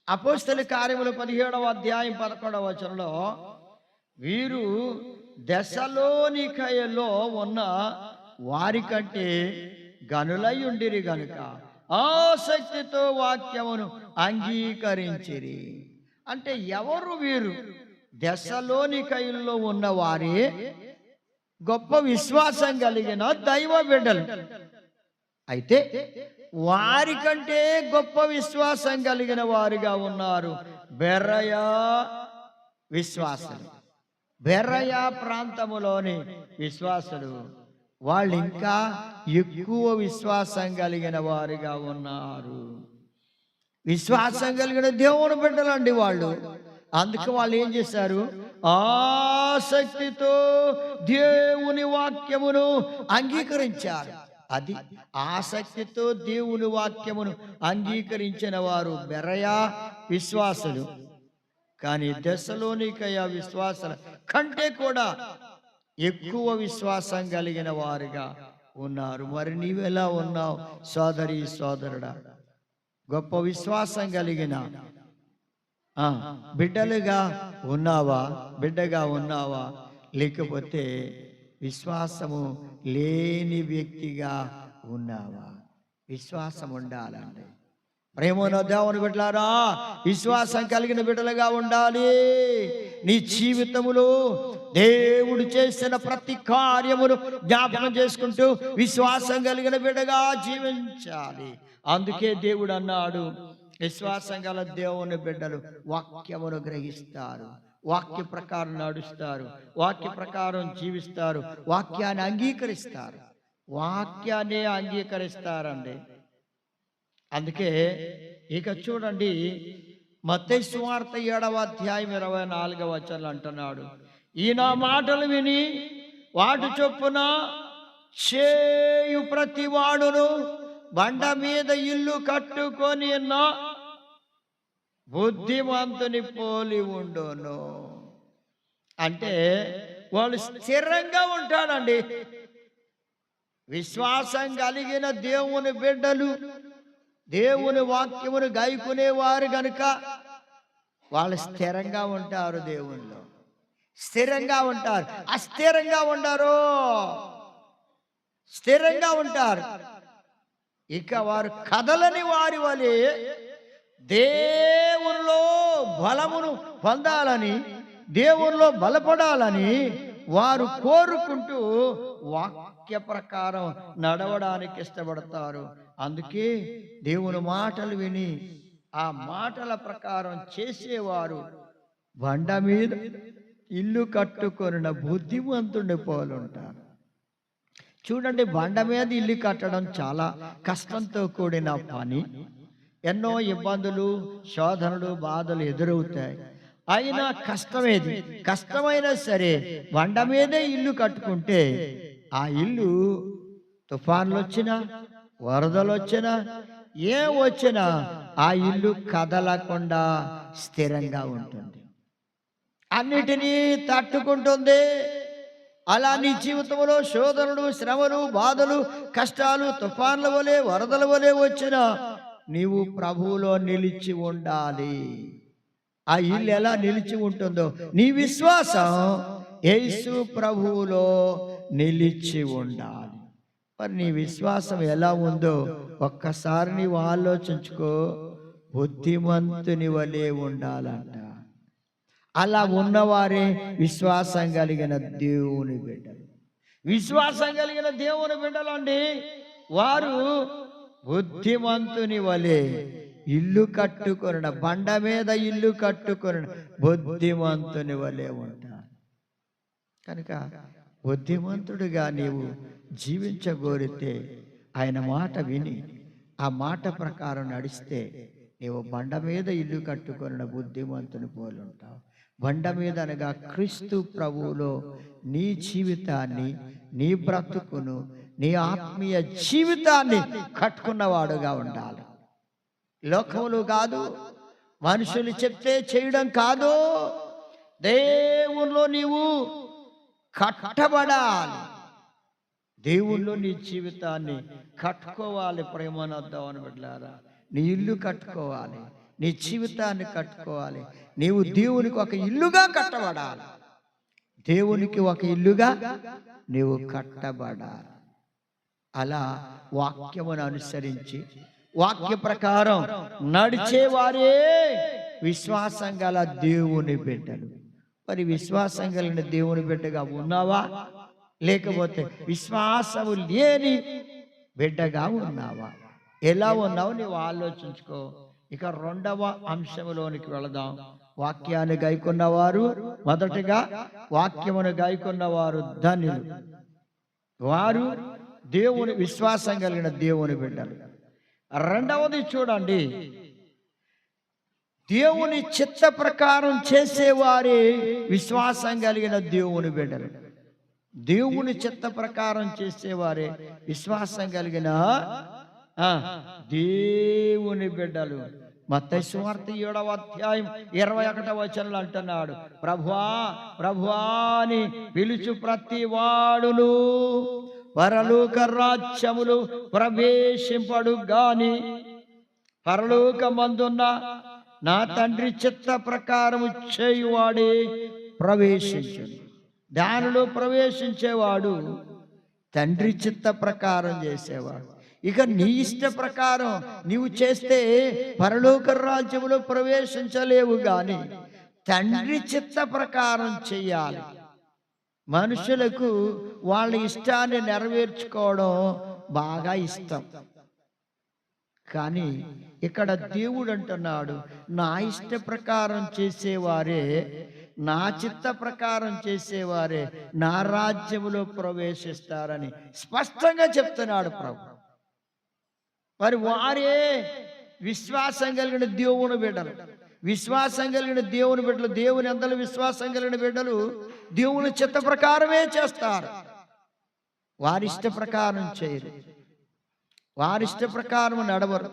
Speaker 1: అపోస్తల కార్యములు 17వ అధ్యాయం 11వ వచనంలో, వీరు దెసలోనికయలో ఉన్న వారికంటే గనులై ఉండిరి గనుక ఆసక్తితో వాక్యమును అంగీకరించిరి. అంటే ఎవరు వీరు? దెసలోనికయల్లో ఉన్న వారే గొప్ప విశ్వాసం కలిగిన దైవ బిడ్డలు. అయితే వారికంటే గొప్ప విశ్వాసం కలిగిన వారిగా ఉన్నారు బెరయా విశ్వాసులు. బెరయా ప్రాంతములోని విశ్వాసులు వాళ్ళు ఇంకా ఎక్కువ విశ్వాసం కలిగిన వారిగా ఉన్నారు. విశ్వాసం కలిగిన దేవుని బిడ్డలండి వాళ్ళు. అందుకే వాళ్ళు ఏం చేశారు? ఆసక్తితో దేవుని వాక్యమును అంగీకరించారు. అది ఆసక్తితో దేవుని వాక్యమును అంగీకరించిన వారు బెరయా విశ్వాసులు. కానీ దెసలోనికయ విశ్వాసుల కంటే కూడా ఎక్కువ విశ్వాసం కలిగిన వారుగా ఉన్నారు. మరి నీవెలా ఉన్నావు సోదరి సోదరుడా? గొప్ప విశ్వాసం కలిగిన బిడ్డలుగా ఉన్నావా? బిడ్డగా ఉన్నావా? లేకపోతే విశ్వాసము లేని వ్యక్తిగా ఉన్నావా? విశ్వాసం ఉండాలండి. ప్రేమను దేవుని బిడ్డలారా, విశ్వాసం కలిగిన బిడ్డలుగా ఉండాలి. నీ జీవితములో దేవుడు చేసిన ప్రతి కార్యమును జ్ఞాపకం చేసుకుంటూ విశ్వాసం కలిగిన బిడ్డగా జీవించాలి. అందుకే దేవుడు అన్నాడు, విశ్వాసం గల దేవుని బిడ్డలు వాక్యమును గ్రహిస్తారు, వాక్య ప్రకారం నడుస్తారు, వాక్య ప్రకారం జీవిస్తారు, వాక్యాన్ని అంగీకరిస్తారు. వాక్యాన్ని అంగీకరిస్తారండి. అందుకే ఇక చూడండి, మత్తయి సువార్త 7వ అధ్యాయం 24వ వచనం అంటున్నాడు, ఈయన మాటలు విని వాటి చొప్పున చేయు ప్రతి వాడును బండ మీద ఇల్లు కట్టుకొని బుద్ధిమంతుని పోలి ఉండును. అంటే వాళ్ళు స్థిరంగా ఉంటాడండి. విశ్వాసం కలిగిన దేవుని బిడ్డలు, దేవుని వాక్యమును గాయకునేవారు గనుక వాళ్ళు స్థిరంగా ఉంటారు. దేవునిలో స్థిరంగా ఉంటారు. అస్థిరంగా ఉండరు, స్థిరంగా ఉంటారు. ఇక వారు కదలని వారి వలె దేవునిలో బలమును పొందాలని, దేవునిలో బలపడాలని వారు కోరుకుంటూ వాక్య ప్రకారం నడవడానికి ఇష్టపడతారు. అందుకే దేవుని మాటలు విని ఆ మాటల ప్రకారం చేసేవారు బండ మీద ఇల్లు కట్టుకొనిన బుద్ధిమంతుడి పోలుంటారు. చూడండి, బండ మీద ఇల్లు కట్టడం చాలా కష్టంతో కూడిన పని. ఎన్నో ఇబ్బందులు, శోధనలు, బాధలు ఎదురవుతాయి. అయినా కష్టమేది, కష్టమైనా సరే బండ మీదే ఇల్లు కట్టుకుంటే ఆ ఇల్లు తుఫాన్లు వచ్చినా, వరదలు వచ్చినా, ఏం వచ్చినా ఆ ఇల్లు కదలకుండా స్థిరంగా ఉంటుంది, అన్నిటినీ తట్టుకుంటుంది. అలా నీ జీవితంలో శోధనలు, శ్రమలు, బాధలు, కష్టాలు, తుఫాన్ల వలె, వరదల వలె వచ్చినా నీవు ప్రభువులో నిలిచి ఉండాలి. ఆ ఇల్లు ఎలా నిలిచి ఉంటుందో నీ విశ్వాసం యేసు ప్రభువులో నిలిచి ఉండాలి. మరి నీ విశ్వాసం ఎలా ఉందో ఒక్కసారి నీవు ఆలోచించుకో. బుద్ధిమంతుని వలె ఉండాలంట. అలా ఉన్నవారే విశ్వాసం కలిగిన దేవుని బిడ్డలు. విశ్వాసం కలిగిన దేవుని బిడ్డలు అండి, వారు బుద్ధిమంతుని వలె ఇల్లు కట్టుకొనిన, బండ మీద ఇల్లు కట్టుకొనిన బుద్ధిమంతుని వలె ఉంటారు. కనుక బుద్ధిమంతుడిగా నీవు జీవించగోరితే ఆయన మాట విని ఆ మాట ప్రకారం నడిస్తే నీవు బండ మీద ఇల్లు కట్టుకొనిన బుద్ధిమంతుని పోలుంటావు. బండ మీద అనగా క్రీస్తు ప్రభువులో నీ జీవితాన్ని, నీ బ్రతుకును, నీ ఆత్మీయ జీవితాన్ని కట్టుకున్నవాడుగా ఉండాలి. లోకములు కాదు, మనుషులు చెప్తే చేయడం కాదు, దేవునిలో నీవు కట్టబడాలి. దేవుల్లో నీ జీవితాన్ని కట్టుకోవాలి. ప్రేమనొద్దామని బిడ్డలారా, నీ ఇల్లు కట్టుకోవాలి, నీ జీవితాన్ని కట్టుకోవాలి. నీవు దేవునికి ఒక ఇల్లుగా కట్టబడాలి. దేవునికి ఒక ఇల్లుగా నీవు కట్టబడాలి. అలా వాక్యమును అనుసరించి వాక్య ప్రకారం నడిచేవారే విశ్వాసం గల దేవుని బిడ్డలు. మరి విశ్వాసం కలిగిన దేవుని బిడ్డగా ఉన్నావా, లేకపోతే విశ్వాసము లేని బిడ్డగా ఉన్నావా? ఎలా ఉన్నావు నీవు ఆలోచించుకో. ఇక రెండవ అంశంలోనికి వెళదాం. వాక్యాన్ని గైకొన్నవారు, మొదటిగా వాక్యమును గైకొన్నవారు ధన్యులు. వారు దేవుని విశ్వాసం కలిగిన దేవుని బిడ్డలు. రెండవది చూడండి, దేవుని చిత్త ప్రకారం చేసేవారే విశ్వాసం కలిగిన దేవుని బిడ్డలు. దేవుని చిత్త ప్రకారం చేసేవారే విశ్వాసం కలిగిన దేవుని బిడ్డలు. మత్తయి సువార్త 7వ అధ్యాయం 21వ వచనంలో అంటున్నాడు, ప్రభువా ప్రభువా అని పిలుచు ప్రతి వాడును పరలోక రాజ్యములు ప్రవేశింపడు గాని పరలోకమందున్న నా తండ్రి చిత్త ప్రకారము చేయువాడే ప్రవేశించును. దానిలో ప్రవేశించేవాడు తండ్రి చిత్త ప్రకారం చేసేవాడు. ఇక నీ ఇష్ట ప్రకారం నీవు చేస్తే పరలోక రాజ్యములో ప్రవేశించలేవు గాని తండ్రి చిత్త ప్రకారం చెయ్యాలి. మనుషులకు వాళ్ళ ఇష్టాన్ని నెరవేర్చుకోవడం బాగా ఇష్టం, కానీ ఇక్కడ దేవుడు అంటున్నాడు, నా ఇష్ట ప్రకారం చేసేవారే, నా చిత్త ప్రకారం చేసేవారే నా రాజ్యములో ప్రవేశిస్తారని స్పష్టంగా చెప్తున్నాడు ప్రభు. మరి వారే విశ్వాసం కలిగిన దేవుని బిడ్డలు. విశ్వాసం కలిగిన దేవుని బిడ్డలు, దేవుని అందరూ విశ్వాసం కలిగిన బిడ్డలు దేవుని చిత్త ప్రకారమే చేస్తారు. వారిష్ట ప్రకారం చేయరు, వారిష్ట ప్రకారం నడవరు,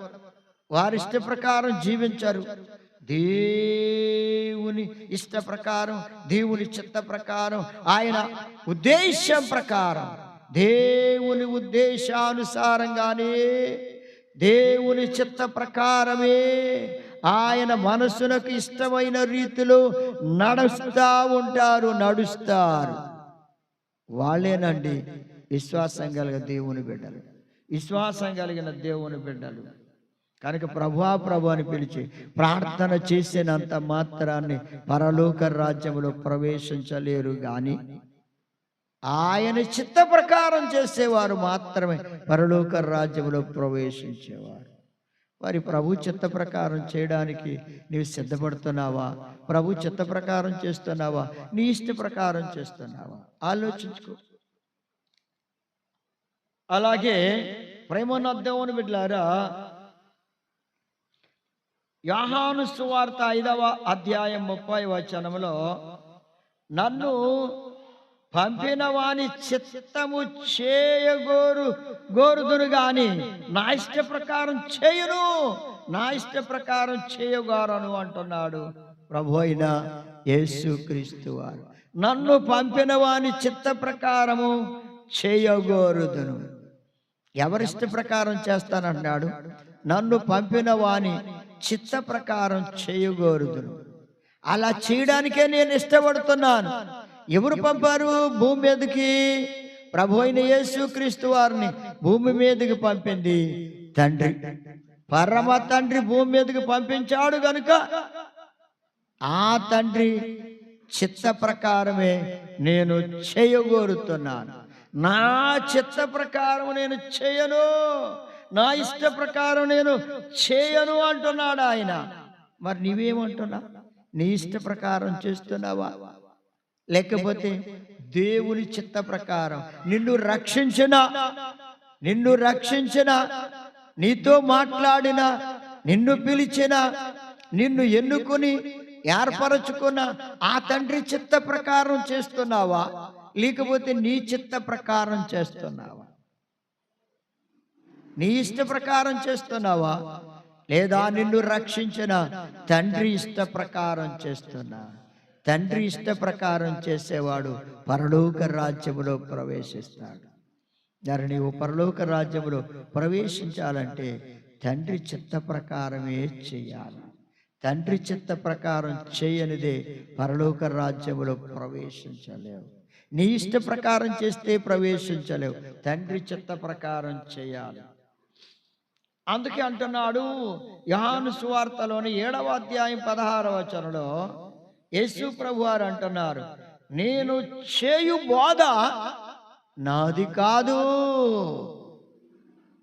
Speaker 1: వారిష్ట ప్రకారం జీవించరు. దేవుని ఇష్ట ప్రకారం, దేవుని చిత్త ప్రకారం, ఆయన ఉద్దేశం ప్రకారం, దేవుని ఉద్దేశానుసారంగానే, దేవుని చిత్త ప్రకారమే, ఆయన మనసునకు ఇష్టమైన రీతిలో నడుస్తారు. వాళ్ళేనండి విశ్వాసం కలిగిన దేవుని బిడ్డలు, విశ్వాసం కలిగిన దేవుని బిడ్డలు. కనుక ప్రభువా ప్రభు అని పిలిచి ప్రార్థన చేసినంత మాత్రాన్ని పరలోక రాజ్యంలో ప్రవేశించలేరు గాని ఆయన చిత్త ప్రకారం చేసేవారు మాత్రమే పరలోక రాజ్యంలో ప్రవేశించేవారు. మరి ప్రభు చిత్త ప్రకారం చేయడానికి నీవు సిద్ధపడుతున్నావా? ప్రభు చిత్త ప్రకారం చేస్తున్నావా? నీ ఇష్ట ప్రకారం చేస్తున్నావా? ఆలోచించుకో. అలాగే ప్రేమోన్నదేవుని బిడ్డలారా, యోహాను సువార్త 5వ అధ్యాయం 30వ వచనంలో నన్ను పంపిన వాని చిత్తము చేయగోరుదును గాని నా ఇష్ట ప్రకారం చేయను, నా ఇష్ట ప్రకారం చేయగోరను అంటున్నాడు ప్రభు అయిన యేసుక్రీస్తు వారు. నన్ను పంపిన వాని చిత్త ప్రకారము చేయగోరుదును. ఎవరిష్ట ప్రకారం చేస్తానన్నాడు? నన్ను పంపిన వాని చిత్త ప్రకారం చేయగోరుదును. అలా చేయడానికే నేను ఇష్టపడుతున్నాను. ఎవరు పంపారు భూమి మీదకి? ప్రభు అయిన యేసుక్రీస్తు వారిని భూమి మీదకి పంపింది తండ్రి. పరమ తండ్రి భూమి మీదకి పంపించాడు గనుక ఆ తండ్రి చిత్త ప్రకారమే నేను చేయగోరుతున్నాను. నా చిత్త ప్రకారం నేను చేయను, నా ఇష్ట ప్రకారం నేను చేయను అంటున్నాడు ఆయన. మరి నీవేమంటున్నా? నీ ఇష్ట ప్రకారం చేస్తున్నావా? లేకపోతే దేవుని చిత్త ప్రకారం నిన్ను రక్షించిన నీతో మాట్లాడిన నిన్ను పిలిచిన, నిన్ను ఎన్నుకొని ఏర్పరచుకున్న ఆ తండ్రి చిత్త ప్రకారం చేస్తున్నావా, లేకపోతే నీ చిత్త ప్రకారం చేస్తున్నావా? నీ ఇష్ట ప్రకారం చేస్తున్నావా, లేదా నిన్ను రక్షించిన తండ్రి ఇష్ట ప్రకారం చేస్తున్నా? తండ్రి ఇష్ట ప్రకారం చేసేవాడు పరలోక రాజ్యములో ప్రవేశిస్తాడు. మరి నీవు పరలోక రాజ్యములో ప్రవేశించాలంటే తండ్రి చిత్త ప్రకారమే చేయాలి. తండ్రి చిత్త ప్రకారం చేయనిదే పరలోక రాజ్యములో ప్రవేశించలేవు. నీ ఇష్ట ప్రకారం చేస్తే ప్రవేశించలేవు. తండ్రి చిత్త ప్రకారం చేయాలి. అందుకే అంటున్నాడు యోహాను సువార్తలోని 7వ అధ్యాయం 16వ వచనంలో యేసు ప్రభువారు అంటున్నారు, నేను చేయు బోధ నాది కాదు.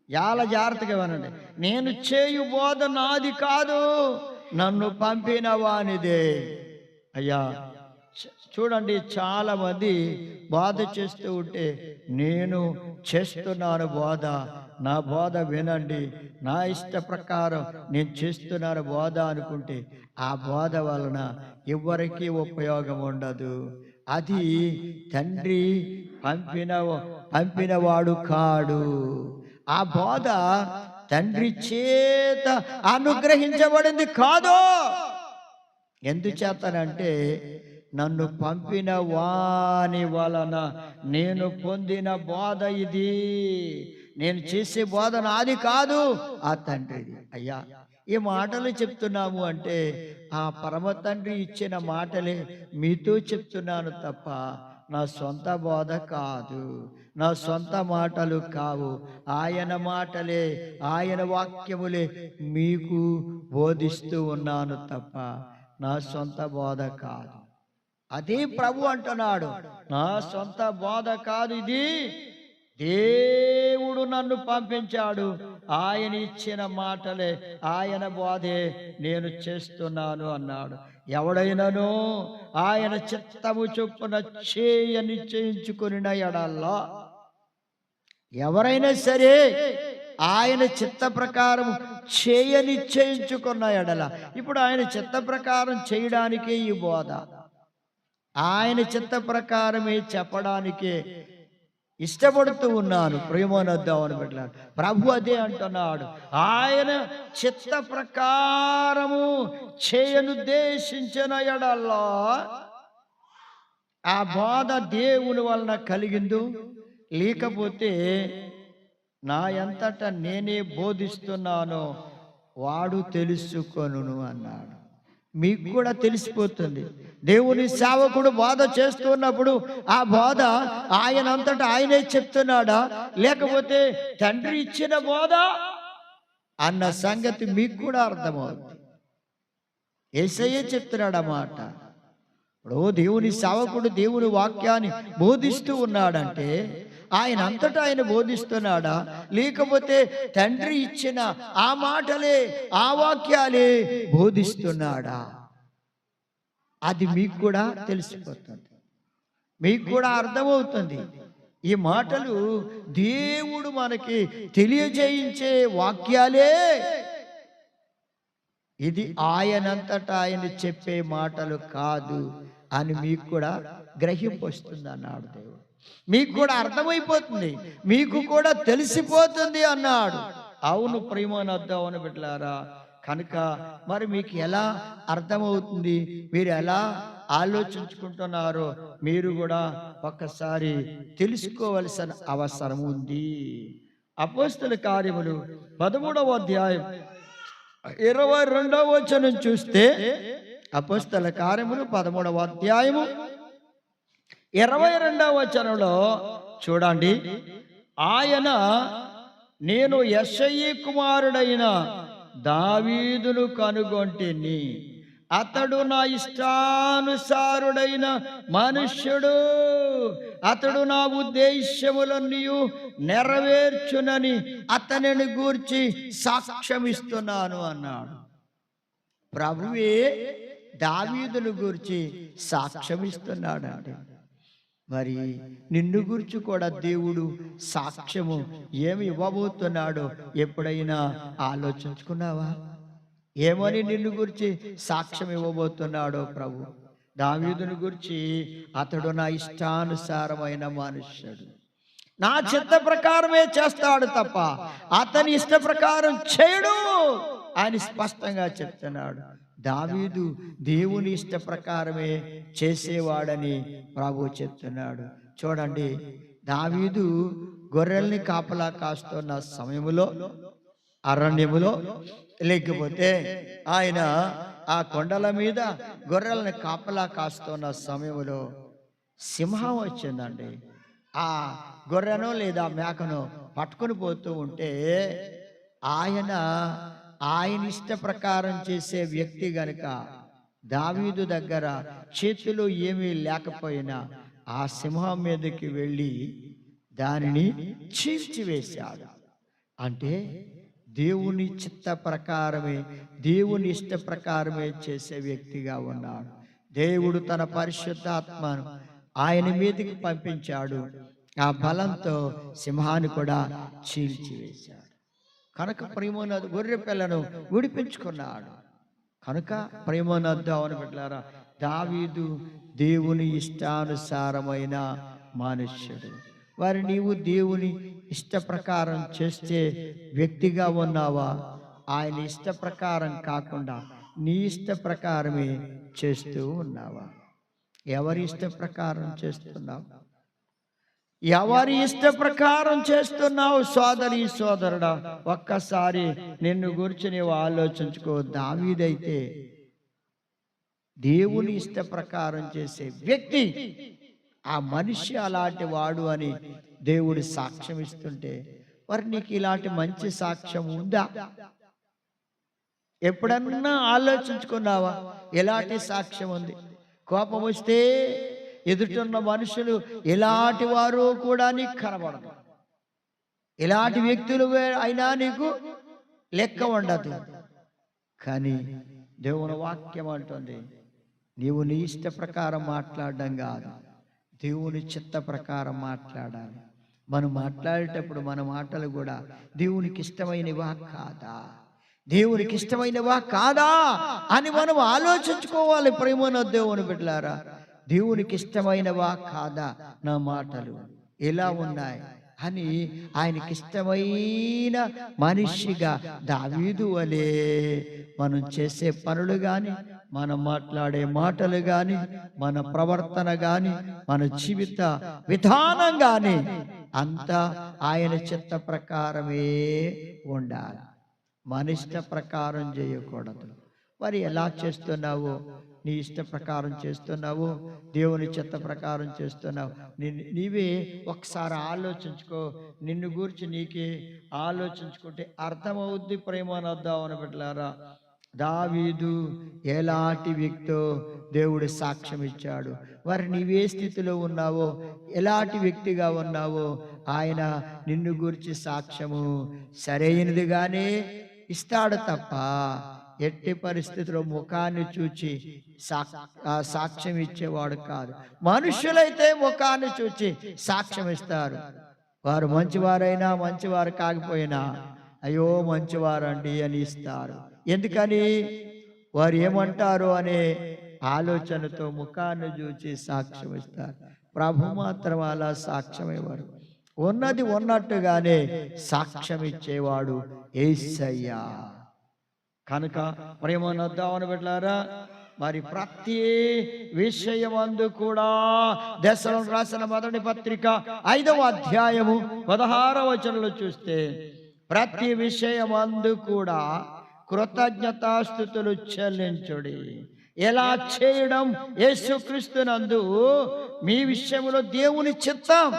Speaker 1: చాలా జాగ్రత్తగా వినండి. నేను చేయు బోధ నాది కాదు, నన్ను పంపిన వానిదే. అయ్యా చూడండి, చాలా మంది బోధ చేస్తూ ఉంటే నేను చేస్తున్నాను బోధ, నా బోధ వినండి, నా ఇష్ట ప్రకారం నేను చేస్తున్నాను బోధ అనుకుంటే ఆ బోధ వలన ఎవరికీ ఉపయోగం ఉండదు. అది తండ్రి పంపినవాడు కాడు. ఆ బోధ తండ్రి చేత అనుగ్రహించబడింది కాదు. ఎందుచేతనంటే నన్ను పంపిన వాని వలన నేను పొందిన బోధ ఇది. నేను చేసే బోధ నాది కాదు, ఆ తండ్రిది. అయ్యా ఈ మాటలు చెప్తున్నాము అంటే ఆ పరమ తండ్రి ఇచ్చిన మాటలే మీతో చెప్తున్నాను తప్ప నా సొంత బోధ కాదు, నా సొంత మాటలు కావు. ఆయన మాటలే, ఆయన వాక్యములే మీకు బోధిస్తూ ఉన్నాను తప్ప నా సొంత బోధ కాదు. అదే ప్రభు అంటున్నాడు, నా సొంత బోధ కాదు ఇది, దేవుడు నన్ను పంపించాడు, ఆయన ఇచ్చిన మాటలే, ఆయన బోధే నేను చేస్తున్నాను అన్నాడు. ఎవడైనాను ఆయన చిత్తము చొప్పున చేయ నిశ్చయించుకుని ఎడల్లా, ఎవరైనా సరే ఆయన చిత్త ప్రకారం చేయ నిశ్చయించుకున్న ఎడల, ఇప్పుడు ఆయన చిత్త ప్రకారం చేయడానికే ఈ బోధ, ఆయన చిత్త ప్రకారమే చెప్పడానికే ఇష్టపడుతూ ఉన్నాను. ప్రేమనొద్దామని పెట్టాడు ప్రభు. అదే అంటున్నాడు, ఆయన చిత్త ప్రకారము చేయనుద్దేశించిన ఎడల్లా ఆ బోధ దేవుని వలన కలిగిందో, లేకపోతే నా ఎంతటా నేనే బోధిస్తున్నానో వాడు తెలుసుకొనును అన్నాడు. మీకు కూడా తెలిసిపోతుంది. దేవుని సేవకుడు బోధ చేస్తున్నప్పుడు ఆ బోధ ఆయనంతటా ఆయనే చెప్తున్నాడా, లేకపోతే తండ్రి ఇచ్చిన బోధ అన్న సంగతి మీకు కూడా అర్థమవుతుంది. యేసయ్యే చెప్తున్నాడు అన్నమాట. ఇప్పుడు దేవుని సేవకుడు దేవుని వాక్యాన్ని బోధిస్తూ ఉన్నాడంటే ఆయన అంతటా ఆయన బోధిస్తున్నాడా, లేకపోతే తండ్రి ఇచ్చిన ఆ మాటలే, ఆ వాక్యాలే బోధిస్తున్నాడా? అది మీకు కూడా తెలిసిపోతుంది, మీకు కూడా అర్థమవుతుంది. ఈ మాటలు దేవుడు మనకి తెలియజేయించే వాక్యాలే, ఇది ఆయనంతటా ఆయన చెప్పే మాటలు కాదు అని మీకు కూడా గ్రహింపు వస్తుంది అన్నాడు దేవుడు. మీకు కూడా అర్థమైపోతుంది, మీకు కూడా తెలిసిపోతుంది అన్నాడు. అవును ప్రేమనొద్దామని బిడ్డలారా, కనుక మరి మీకు ఎలా అర్థమవుతుంది, మీరు ఎలా ఆలోచించుకుంటున్నారో మీరు కూడా ఒక్కసారి తెలుసుకోవలసిన అవసరం ఉంది. అపోస్తల కార్యములు 13వ అధ్యాయం 22వ వచనం చూస్తే, అపోస్తల కార్యములు 13వ అధ్యాయము 22వ వచనంలో చూడండి, ఆయన నేను యెషయి కుమారుడైన దావీదును కనుగొంటిని, అతడు నా ఇష్టానుసారుడైన మనుష్యుడు, అతడు నా ఉద్దేశ్యములన్నీ నెరవేర్చునని అతనిని గూర్చి సాక్ష్యమిస్తున్నాను అన్నాడు. ప్రభువే దావీదును గూర్చి సాక్ష్యమిస్తున్నాడు అంటే మరి నిన్ను గురించి కూడా దేవుడు సాక్ష్యము ఏమి ఇవ్వబోతున్నాడో ఎప్పుడైనా ఆలోచించుకున్నావా? ఏమని నిన్ను గురించి సాక్ష్యం ఇవ్వబోతున్నాడో ప్రభు. దావీదుని గురించి, అతడు నా ఇష్టానుసారమైన మనుష్యుడు, నా చిత్త ప్రకారమే చేస్తాడు తప్ప అతని ఇష్ట ప్రకారం చేయడు అని స్పష్టంగా చెప్తున్నాడు. దావీదు దేవుని ఇష్ట ప్రకారమే చేసేవాడని ప్రభు చెప్తున్నాడు. చూడండి, దావీదు గొర్రెల్ని కాపలా కాస్తున్న సమయంలో, అరణ్యములో, లేకపోతే ఆయన ఆ కొండల మీద గొర్రెల్ని కాపలా కాస్తున్న సమయంలో సింహం వచ్చిందండి. ఆ గొర్రెను లేదా మేకను పట్టుకొని పోతూ ఉంటే ఆయన ఇష్ట ప్రకారం చేసే వ్యక్తి గనుక దావీదు దగ్గర చేతిలో ఏమీ లేకపోయినా ఆ సింహం మీదకి వెళ్ళి దానిని చీల్చివేశాడు. అంటే దేవుని చిత్త ప్రకారమే, దేవుని ఇష్ట ప్రకారమే చేసే వ్యక్తిగా ఉన్నాడు. దేవుడు తన పరిశుద్ధాత్మను ఆయన మీదకి పంపించాడు. ఆ బలంతో సింహాన్ని కూడా చీల్చివేశాడు. కనుక ప్రేమోన్నత గొర్రె పిల్లను విడిపించుకున్నాడు. కనుక ప్రేమోన్నత అని పెట్టారా, దావీదు దేవుని ఇష్టానుసారమైన మనుష్యుడు. వారి నీవు దేవుని ఇష్ట ప్రకారం చేస్తే వ్యక్తిగా ఉన్నావా? ఆయన ఇష్ట ప్రకారం కాకుండా నీ ఇష్ట ప్రకారమే చేస్తూ ఉన్నావా? ఎవరి ఇష్ట ప్రకారం చేస్తున్నావు? ఎవరి ఇష్ట ప్రకారం చేస్తున్నావు? సోదరి సోదరుడా, ఒక్కసారి నిన్ను గురించి నీవు ఆలోచించుకో. దావీదైతే దేవుని ఇష్ట ప్రకారం చేసే వ్యక్తి, ఆ మనిషి అలాంటి వాడు అని దేవుడు సాక్ష్యం ఇస్తుంటే, మరి నీకు ఇలాంటి మంచి సాక్ష్యం ఉందా? ఎప్పుడన్నా ఆలోచించుకున్నావా? ఎలాంటి సాక్ష్యం ఉంది? కోపం వస్తే ఎదుటిన్న మనుషులు ఎలాంటి వారు కూడా నీకు కనబడదు. ఎలాంటి వ్యక్తులు అయినా నీకు లెక్క ఉండదు. కానీ దేవుని వాక్యం అంటుంది, నీవు నీ ఇష్ట ప్రకారం మాట్లాడడం కాదు, దేవుని చిత్త ప్రకారం మాట్లాడాలి. మనం మాట్లాడేటప్పుడు మన మాటలు కూడా దేవునికి ఇష్టమైనవా కాదా, దేవునికి ఇష్టమైనవా కాదా అని మనం ఆలోచించుకోవాలి. ప్రేమన దేవుని బిడ్డలారా, దేవునికి ఇష్టమైనవా కాదా నా మాటలు ఎలా ఉన్నాయి అని ఆయనకి ఇష్టమైన మనిషిగా దావీదు వలె మనం చేసే పనులు కానీ, మనం మాట్లాడే మాటలు కానీ, మన ప్రవర్తన కానీ, మన జీవిత విధానం కానీ అంతా ఆయన చిత్త ప్రకారమే ఉండాలి. మన ఇష్ట ప్రకారం చేయకూడదు. మరి ఎలా చేస్తున్నావు? నీ ఇష్ట ప్రకారం చేస్తున్నావు, దేవుని చిత్త ప్రకారం చేస్తున్నావు? నీవే ఒకసారి ఆలోచించుకో. నిన్ను గురించి నీకే ఆలోచించుకుంటే అర్థమవుద్ది. ప్రేమనొద్దామని బిడ్డలారా, దావీదు ఎలాంటి వ్యక్తో దేవుడు సాక్ష్యం ఇచ్చాడు. మరి నీవే స్థితిలో ఉన్నావో, ఎలాంటి వ్యక్తిగా ఉన్నావో ఆయన నిన్ను గురించి సాక్ష్యము సరైనదిగానే ఇస్తాడు తప్ప ఎట్టి పరిస్థితిలో ముఖాన్ని చూచి సాక్ష్యం ఇచ్చేవాడు కాదు. మనుషులైతే ముఖాన్ని చూచి సాక్ష్యం ఇస్తారు. వారు మంచివారైనా మంచివారు కాకపోయినా అయ్యో మంచివారండి అని ఇస్తారు. ఎందుకని? వారు ఏమంటారు అనే ఆలోచనతో ముఖాన్ని చూచి సాక్ష్యం ఇస్తారు. ప్రభు మాత్రం అలా సాక్ష్యం ఇవ్వరు. ఉన్నది ఉన్నట్టుగానే సాక్ష్యం ఇచ్చేవాడు యేసయ్యా. కనుక ప్రేమనొద్దామని బిడ్డలారా, మరి ప్రతి విషయమందు కూడా దశలోనికి రాసిన మొదటి పత్రిక 5వ అధ్యాయము 16వ వచనంలో చూస్తే, ప్రతి విషయమందు కూడా కృతజ్ఞతాస్తుతులు చెల్లించుడి. ఎలా చేయడం? యేసుక్రీస్తునందు మీ విషయములో దేవుని చిత్తం.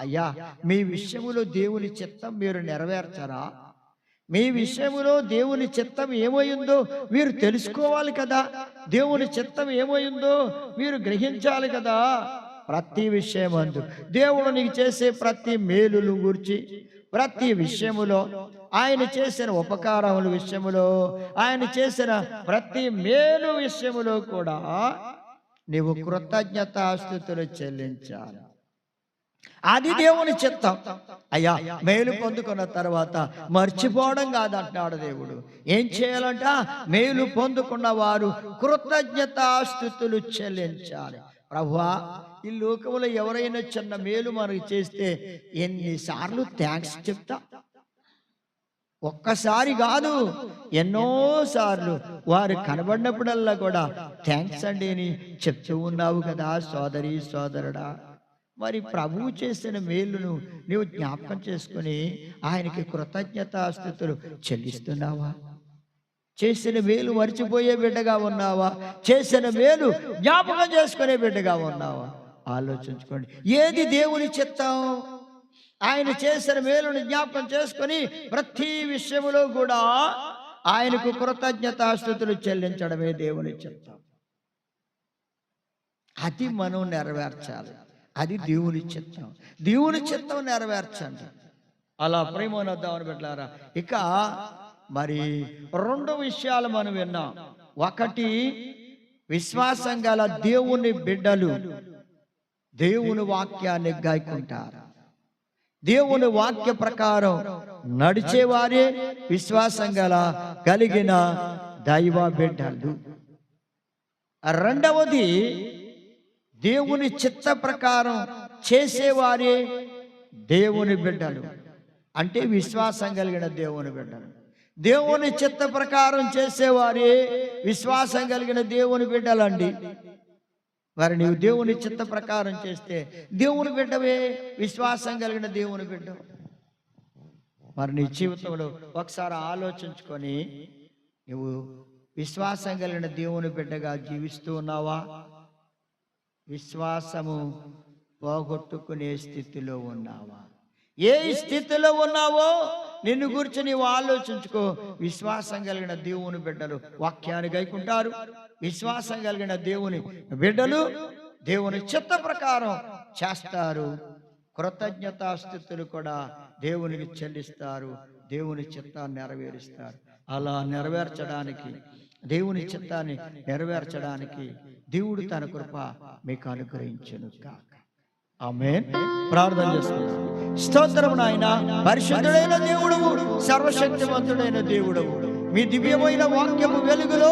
Speaker 1: అయ్యా, మీ విషయములో దేవుని చిత్తం మీరు నెరవేర్చరా? మీ విషయములో దేవుని చిత్తం ఏమైందో మీరు తెలుసుకోవాలి కదా. దేవుని చిత్తం ఏమైందో మీరు గ్రహించాలి కదా. ప్రతి విషయమందు దేవుడు నీకు చేసే ప్రతి మేలులు గురించి, ప్రతి విషయములో ఆయన చేసిన ఉపకారముల విషయములో, ఆయన చేసిన ప్రతి మేలు విషయములో కూడా నీవు కృతజ్ఞతాస్తుతులు చెల్లించాలి. అది దేవుని చిత్తం. అయ్యా, మేలు పొందుకున్న తర్వాత మర్చిపోవడం కాదంటున్నాడు దేవుడు. ఏం చేయాలంట? మేలు పొందుకున్న వారు కృతజ్ఞతాస్తుతులు చెల్లించాలి. ప్రభువా, ఈ లోకంలో ఎవరైనా చిన్న మేలు మనకి చేస్తే ఎన్నిసార్లు థ్యాంక్స్ చెప్తా? ఒక్కసారి కాదు, ఎన్నోసార్లు వారు కనబడినప్పుడల్లా కూడా థ్యాంక్స్ అండి అని చెప్తూ ఉన్నావు కదా సోదరి సోదరుడా. మరి ప్రభువు చేసిన మేలును నీవు జ్ఞాపకం చేసుకుని ఆయనకి కృతజ్ఞతాస్తుతులు చెల్లిస్తున్నావా? చేసిన మేలు మర్చిపోయే బిడ్డగా ఉన్నావా? చేసిన మేలు జ్ఞాపకం చేసుకునే బిడ్డగా ఉన్నావా? ఆలోచించుకోండి. ఏది దేవుని చిత్తం? ఆయన చేసిన మేలును జ్ఞాపకం చేసుకుని ప్రతి విషయంలో కూడా ఆయనకు కృతజ్ఞతాస్తుతులు చెల్లించడమే దేవుని చిత్తం. అది మనం నెరవేర్చాలి. అది దేవుని చిత్తం. దేవుని చిత్తం నెరవేర్చండి. అలా ప్రేమను వద్దామని పెట్టారా. ఇక మరి 2 విషయాలు మనం విన్నాం. ఒకటి, విశ్వాసం గల దేవుని బిడ్డలు దేవుని వాక్యాన్ని గాయకుంటారు. దేవుని వాక్య ప్రకారం నడిచేవారే విశ్వాసం కలిగిన దైవ బిడ్డలు. రెండవది, దేవుని చిత్త ప్రకారం చేసేవారే దేవుని బిడ్డలు, అంటే విశ్వాసం కలిగిన దేవుని బిడ్డలు. దేవుని చిత్త ప్రకారం చేసేవారే విశ్వాసం కలిగిన దేవుని బిడ్డలండి. మరి నీవు దేవుని చిత్త ప్రకారం చేస్తే దేవుని బిడ్డవే, విశ్వాసం కలిగిన దేవుని బిడ్డ. మరి నీ జీవితంలో ఒకసారి ఆలోచించుకొని, నువ్వు విశ్వాసం కలిగిన దేవుని బిడ్డగా జీవిస్తూ ఉన్నావా? విశ్వాసము పోగొట్టుకునే స్థితిలో ఉన్నావా? ఏ స్థితిలో ఉన్నావో నిన్ను గురించి నీవు ఆలోచించుకో. విశ్వాసం కలిగిన దేవుని బిడ్డలు వాక్యాన్ని గైకుంటారు. విశ్వాసం కలిగిన దేవుని బిడ్డలు దేవుని చిత్త ప్రకారం చేస్తారు. కృతజ్ఞతాస్తుతులు కూడా దేవునికి చెల్లిస్తారు. దేవుని చిత్తాన్ని నెరవేరుస్తారు. అలా నెరవేర్చడానికి, దేవుని చిత్తాన్ని నెరవేర్చడానికి దేవుడు తన కృప మీకు అనుగ్రహించును గాక. ఆమేన్. ప్రార్థన చేసుకుందాం. స్తోత్రము నాయనా, పరిశుద్ధుడైన దేవుడవు, సర్వశక్తివంతుడైన దేవుడవు, మీ దివ్యమైన వాక్యము వెలుగులో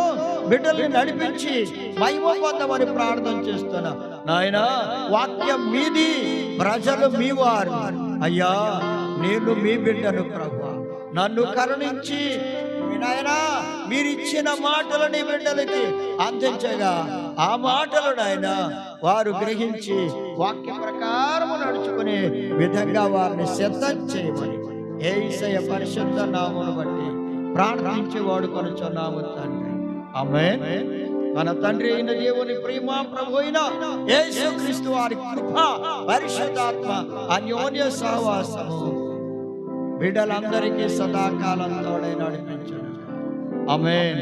Speaker 1: బిడ్డల్ని నడిపించి మహిమ పొందమని ప్రార్థన చేస్తున్నా. నాయనా, వాక్యం మీది, ప్రజలు మీ వారు. అయ్యా, నేను మీ బిడ్డను ప్రభువా, నన్ను కరుణించి నాయనా మీరిచ్చిన మాటలని బిడ్డలకి అందించగా ఆ మాటలు నాయనా వారు గ్రహించి వాక్య ప్రకారము నడుచుకునే విధంగా వారిని సిద్ధం చేయమని యేసయ్య పరిశుద్ధ నామమును బట్టి ప్రార్థించి వాడుకొనుచున్నాము తండ్రి. ఆమేన్. మన తండ్రి అయిన దేవుని ప్రేమ, ప్రభు అయిన యేసుక్రీస్తు వారి కృప, పరిశుద్ధాత్మ అన్యోన్య సహవాసము బిడ్డలందరికీ సదాకాలం తోడై నడిపించును. ఆమేన్.